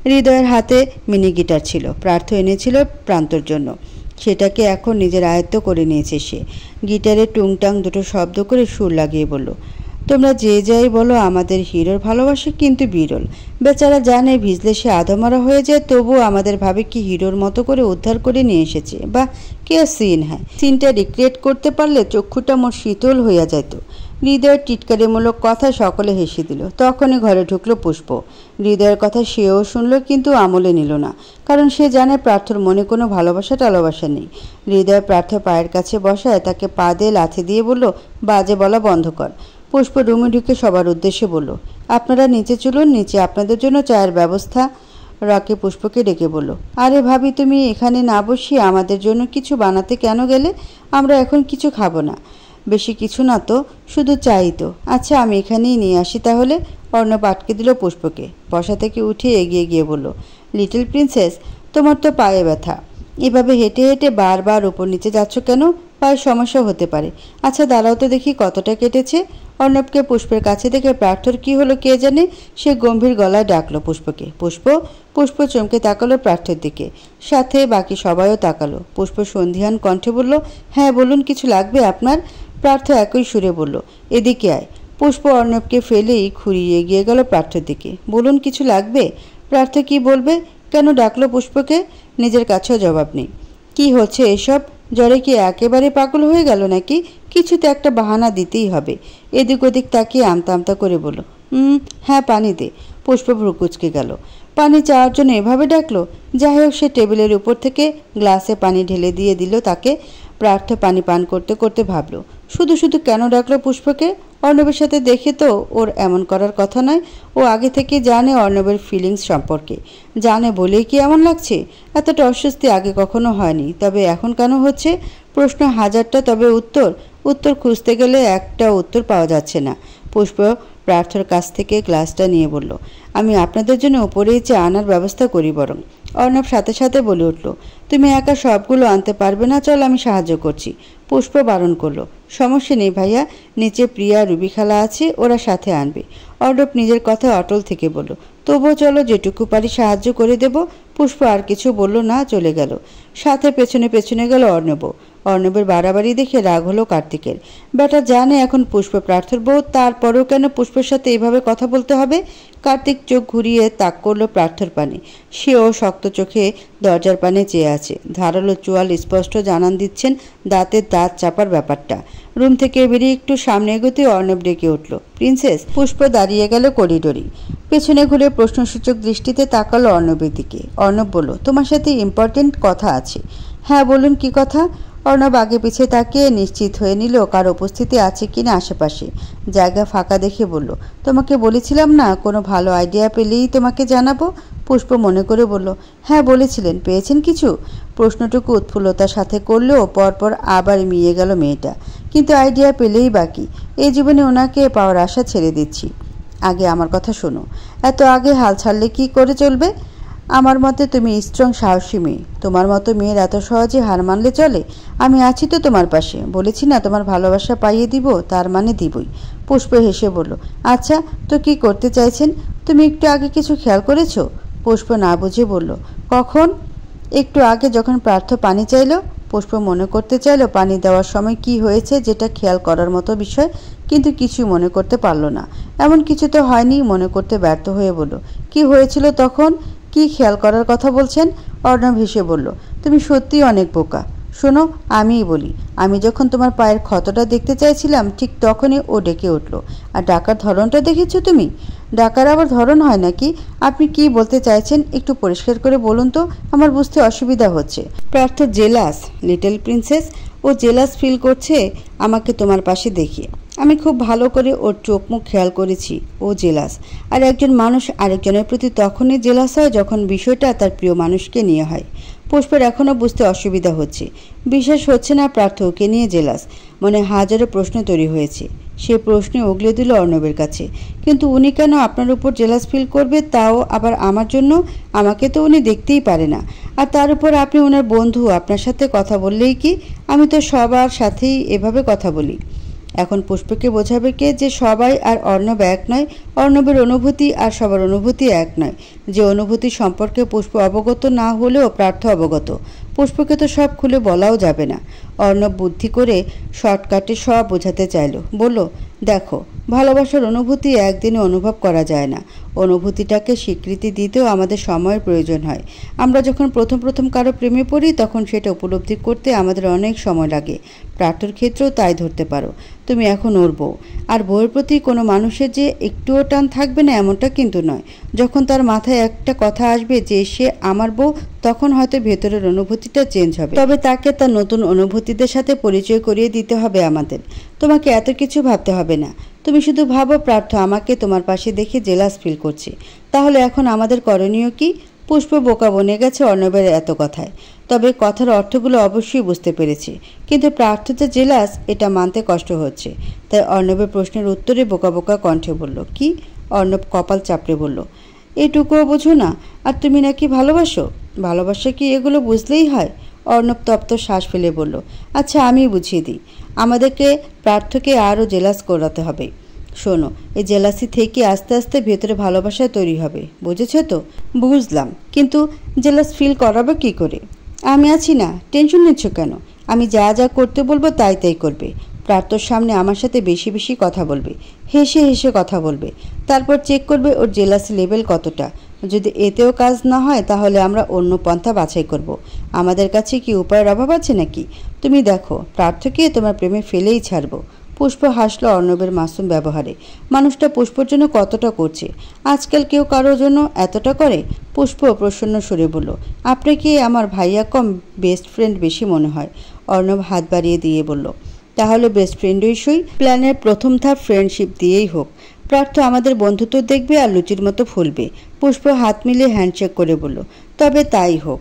হৃদয়ের হাতে মিনি গিটার ছিল, প্রার্থ এনেছিল প্রান্তর জন্য। সেটাকে এখন নিজের আয়ত্ত করে নিয়েছে সে। গিটারে টুংটাং দুটো শব্দ করে সুর লাগিয়ে বলল, তোমরা যে যাই বলো আমাদের হিরোর ভালোবাসা কিন্তু বিরল। বেচারা জানে ভিজলে সে আধমরা হয়ে যায়, তবুও আমাদের ভাবে কি হিরোর মতো করে উদ্ধার করে নিয়ে এসেছে। বা কে সিন! হ্যাঁ, সিনটা রিক্রিয়েট করতে পারলে চক্ষুটা মোর শীতল হইয়া যাইত। হৃদয়ের টিটকারিমূলক কথা সকলে হেসে দিল। তখনই ঘরে ঢুকলো পুষ্প। হৃদয়ের কথা সেও শুনল, কিন্তু আমলে নিল না, কারণ সে জানে প্রার্থর মনে কোনো ভালোবাসা টালোবাসা নেই। হৃদয় প্রার্থ পায়ের কাছে বসায় তাকে পা দিয়ে লাথি দিয়ে বলল, বাজে বলা বন্ধ কর। পুষ্প রুমে ঢুকে সবার উদ্দেশ্যে বলল, আপনারা নিচে চলুন, নিচে আপনাদের জন্য চায়ের ব্যবস্থা। রকি পুষ্পকে ডেকে বলল, আরে ভাবি, তুমি এখানে না বসিয়ে আমাদের জন্য কিছু বানাতে কেন গেলে? আমরা এখন কিছু খাবো না। বেশি কিছু না তো, শুধু চাই তো। আচ্ছা, আমি এখানেই নিয়ে আসি তাহলে। অর্ণব আটকে দিল পুষ্পকে। বসা থেকে উঠে এগিয়ে গিয়ে বলল, লিটল প্রিন্সেস, তোমার তো পায়ে ব্যথা, এভাবে হেঁটে হেঁটে বারবার উপর নিচে যাচ্ছ কেন? পায়ে সমস্যা হতে পারে। আচ্ছা দাঁড়াও তো দেখি কতটা কেটেছে। অর্ণবকে পুষ্পের কাছে দেখে প্রার্থর কি হলো কে জানে, সে গম্ভীর গলায় ডাকলো পুষ্পকে। পুষ্প! পুষ্প চমকে তাকালো প্রার্থের দিকে, সাথে বাকি সবাইও তাকালো। পুষ্প সন্ধিহান কণ্ঠে বলল, হ্যাঁ বলুন, কিছু লাগবে আপনার? প্রার্থ একই সুরে বলল, এদিকে আয়। পুষ্প অর্ণবকে ফেলেই খুঁড়িয়ে এগিয়ে গেল প্রার্থের দিকে। বলুন, কিছু লাগবে? প্রার্থ কি বলবে? কেন ডাকলো পুষ্পকে? নিজের কাছেও জবাব নেই। কি হচ্ছে এসব? জ্বরে কি একেবারে পাগল হয়ে গেল নাকি? কিছুতে একটা বাহানা দিতেই হবে। এদিক ওদিক তাকিয়ে আমতা আমতা করে বলল, হ্যাঁ পানি দে। পুষ্প ভ্রুকুচকে গেল। পানি চাওয়ার জন্য এভাবে ডাকলো? যাই হোক, সে টেবিলের উপর থেকে গ্লাসে পানি ঢেলে দিয়ে দিল তাকে। প্রার্থ পানি পান করতে করতে ভাবল, শুধু শুধু কেন ডাকলো পুষ্পকে? অর্ণবের সাথে দেখে তো ওর এমন করার কথা নয়। ও আগে থেকে জানে অর্ণবের ফিলিংস সম্পর্কে। জানে বলেই কি এমন লাগছে? এতটা অস্বস্তি আগে কখনো হয়নি, তবে এখন কেন হচ্ছে? প্রশ্ন হাজারটা, তবে উত্তর খুঁজতে গেলে একটা উত্তর পাওয়া যাচ্ছে না। পুষ্প প্রার্থর কাছ থেকে গ্লাসটা নিয়ে বলল, আমি আপনাদের জন্য উপরেই চা আনার ব্যবস্থা করি বরং। অর্ণব সাথে সাথে বলে উঠল, তুমি একা সবগুলো আনতে পারবে না, চল আমি সাহায্য করছি। পুষ্প বারণ করলো, সমস্যা নেই ভাইয়া, নিচে প্রিয়া রুবি খালা আছে, ওরা সাথে আনবে। অর্ণব নিজের কথা অটল থেকে বলল, তবুও চলো, যেটুকু পারি সাহায্য করে দেব। পুষ্প আর কিছু বলল না, চলে গেল। সাথে পেছনে পেছনে গেল অর্ণব। অর্ণবের বাড়াবাড়ি দেখে রাগ হলো কার্তিকের। বেটা জানে এখন পুষ্প প্রার্থর বউ, তারপরেও কেন পুষ্পের সাথে এভাবে কথা বলতে হবে? কার্তিক চোখ ঘুরিয়ে তাক করলো প্রার্থর পানে। সেও শক্ত চোখে দরজার পানে চেয়ে আছে। ধারালো চোয়াল স্পষ্ট জানান দিচ্ছেন দাঁতের দাঁত চাপার ব্যাপারটা। রুম থেকে বেরিয়ে একটু সামনে এগোতে অর্ণব ডেকে উঠল, প্রিন্সেস। পুষ্প দাঁড়িয়ে গেল করিডোরে। পেছনে ঘুরে প্রশ্নসূচক দৃষ্টিতে তাকালো অর্ণবের দিকে। অর্ণব বলল, তোমার সাথে ইম্পর্টেন্ট কথা আছে। হ্যাঁ বলুন, কি কথা? অর্ণব আগে পিছিয়ে তাকিয়ে নিশ্চিত হয়ে নিল কার উপস্থিতি আছে কিনা আশেপাশে। জায়গা ফাঁকা দেখে বলল, তোমাকে বলেছিলাম না কোনো ভালো আইডিয়া পেলেই তোমাকে জানাবো? পুষ্প মনে করে বলল, হ্যাঁ বলেছিলেন, পেয়েছেন কিছু? প্রশ্নটুকু উৎফুল্লতার সাথে করলেও পরপর আবার মিয়ে গেল মেয়েটা। কিন্তু আইডিয়া পেলেই বাকি। এই জীবনে ওনাকে পাওয়ার আশা ছেড়ে দিচ্ছি। আগে আমার কথা শোনো। এত আগে হাল ছাড়লে কি করে চলবে? আমার মতে তুমি স্ট্রং, সাহসী মেয়ে। তোমার মতো মেয়ের এত সহজে হার মানলে চলে? আমি আছি তো তোমার পাশে। বলেছি না তোমার ভালোবাসা পাইয়ে দিব, তার মানে দিবই। পুষ্প হেসে বলল, আচ্ছা তো কি করতে চাইছেন? তুমি একটু আগে কিছু খেয়াল করেছো? পুষ্প না বুঝে বলল, কখন? একটু আগে যখন প্রার্থ পানি চাইল। পুষ্প মনে করতে চাইল পানি দেওয়ার সময় কি হয়েছে, যেটা খেয়াল করার মতো বিষয়, কিন্তু কিছু মনে করতে পারল না। এমন কিছু তো হয়নি, মনে করতে ব্যর্থ হয়ে বলল, কি হয়েছিল তখন? কি খেয়াল করার কথা বলছেন? অর্ণব হেসে বলল, তুমি সত্যিই অনেক বোকা। শোনো, আমিই বলি। আমি যখন তোমার পায়ের ক্ষতটা দেখতে চাইছিলাম, ঠিক তখনই ও ডেকে উঠল। আর ডাকার ধরনটা দেখেছো তুমি? ডাকার আবার ধরন হয় নাকি? আপনি কি বলতে চাইছেন একটু পরিষ্কার করে বলুন তো, আমার বুঝতে অসুবিধা হচ্ছে। Partha jealous, little princess. ও জেলাস ফিল করছে আমাকে তোমার পাশে দেখিয়ে। আমি খুব ভালো করে ওর চোখ মুখ খেয়াল করেছি। ও জেলাস। আর একজন মানুষ আরেকজনের প্রতি তখনই জেলাস হয় যখন বিষয়টা তার প্রিয় মানুষকে নিয়ে হয়। পুষ্পের এখনও বুঝতে অসুবিধা হচ্ছে। বিশ্বাস হচ্ছে না প্রার্থ ওকে নিয়ে জেলাস। মনে হাজারো প্রশ্ন তৈরি হয়েছে। সে প্রশ্নে উগলে দিল অর্ণবের কাছে। কিন্তু উনি কেন আপনার উপর জেলাস ফিল করবে, তাও আবার আমার জন্য? আমাকে তো উনি দেখতেই পারে না। আর তার উপর আপনি ওনার বন্ধু, আপনার সাথে কথা বললেই কি? আমি তো সবার সাথেই এভাবে কথা বলি। এখন পুষ্পকে বোঝাবে কে যে সবাই আর অর্ণব এক নয়? অর্ণবের অনুভূতি আর সবার অনুভূতি এক নয়। যে অনুভূতি সম্পর্কে পুষ্প অবগত না হলেও প্রার্থ অবগত। পুষ্পকে তো সব খুলে বলাও যাবে না। অর্ণব বুদ্ধি করে শর্টকাটে সব বোঝাতে চাইল। বলল, দেখো, ভালোবাসার অনুভূতি একদিনে অনুভব করা যায় না। অনুভূতিটাকে স্বীকৃতি দিতেও আমাদের সময়ের প্রয়োজন হয়। আমরা যখন প্রথম কারো প্রেমে পড়ি তখন সেটা উপলব্ধি করতে আমাদের অনেক সময় লাগে। প্রার্থর ক্ষেত্রেও তাই ধরতে পারো। তুমি এখন ওর বউ, আর বউয়ের প্রতি কোনো মানুষের যে একটুও টান থাকবে না এমনটা কিন্তু নয়। যখন তার মাথায় একটা কথা আসবে যে সে আমার বউ, তখন হয়তো ভেতরের অনুভূতিটা চেঞ্জ হবে। তবে তাকে তার নতুন অনুভূতিদের সাথে পরিচয় করিয়ে দিতে হবে আমাদের। তোমাকে এত কিছু ভাবতে হবে না। তুমি শুধু ভাবো প্রার্থ আমাকে তোমার পাশে দেখে জেলাস ফিল করছে। তাহলে এখন আমাদের করণীয় কি? পুষ্প বোকা বনে গেছে অর্ণবের এত কথায়। তবে কথার অর্থগুলো অবশ্যই বুঝতে পেরেছে। কিন্তু প্রার্থ যে জেলাস এটা মানতে কষ্ট হচ্ছে। তাই অর্ণবের প্রশ্নের উত্তরে বোকা বোকা কণ্ঠে বলল, কি? অর্ণব কপাল চাপড়ে বলল, এটুকুও বোঝো না? আর তুমি নাকি ভালোবাসো? ভালোবাসা কি এগুলো বুঝলেই হয়? অর্ণব তপ্ত শ্বাস ফেলে বলল, আচ্ছা আমি বুঝিয়ে দিই। আমাদেরকে প্রার্থকে আরও জেলাস করাতে হবে। শোনো, এই জেলাসি থেকে আস্তে আস্তে ভেতরে ভালোবাসা তৈরি হবে। বুঝেছো তো? বুঝলাম, কিন্তু জেলাস ফিল করাবো কি করে? আমি আছি না, টেনশন নিচ্ছ কেন? আমি যা যা করতে বলবো তাই করবে। প্রার্থর সামনে আমার সাথে বেশি বেশি কথা বলবে, হেসে হেসে কথা বলবে। তারপর চেক করবে ওর জেলাসি লেভেল কতটা। যদি এতেও কাজ না হয় তাহলে আমরা অন্য পন্থা বাছাই করব। আমাদের কাছে কি উপায়ের অভাব আছে নাকি? তুমি দেখো, প্রার্থকে তোমার প্রেমে ফেলেই ছাড়বো। পুষ্প হাসলো অর্ণবের মাসুম ব্যবহারে। মানুষটা পুষ্পর জন্য কতটা করছে। আজকাল কেউ কারোর জন্য এতটা করে? পুষ্প প্রসন্ন সুরে বলল, আপনাকে আমার ভাইয়া কম বেস্ট ফ্রেন্ড বেশি মনে হয়। অর্ণব হাত বাড়িয়ে দিয়ে বলল, তাহলে বেস্ট ফ্রেন্ডই সই। প্ল্যানের প্রথম ধাপ ফ্রেন্ডশিপ দিয়েই হোক। প্রার্থ আমাদের বন্ধুত্ব দেখবে আর লুচির মতো ফুলবে। পুষ্প হাত মিলিয়ে হ্যান্ডশেক করে বলল, তবে তাই হোক।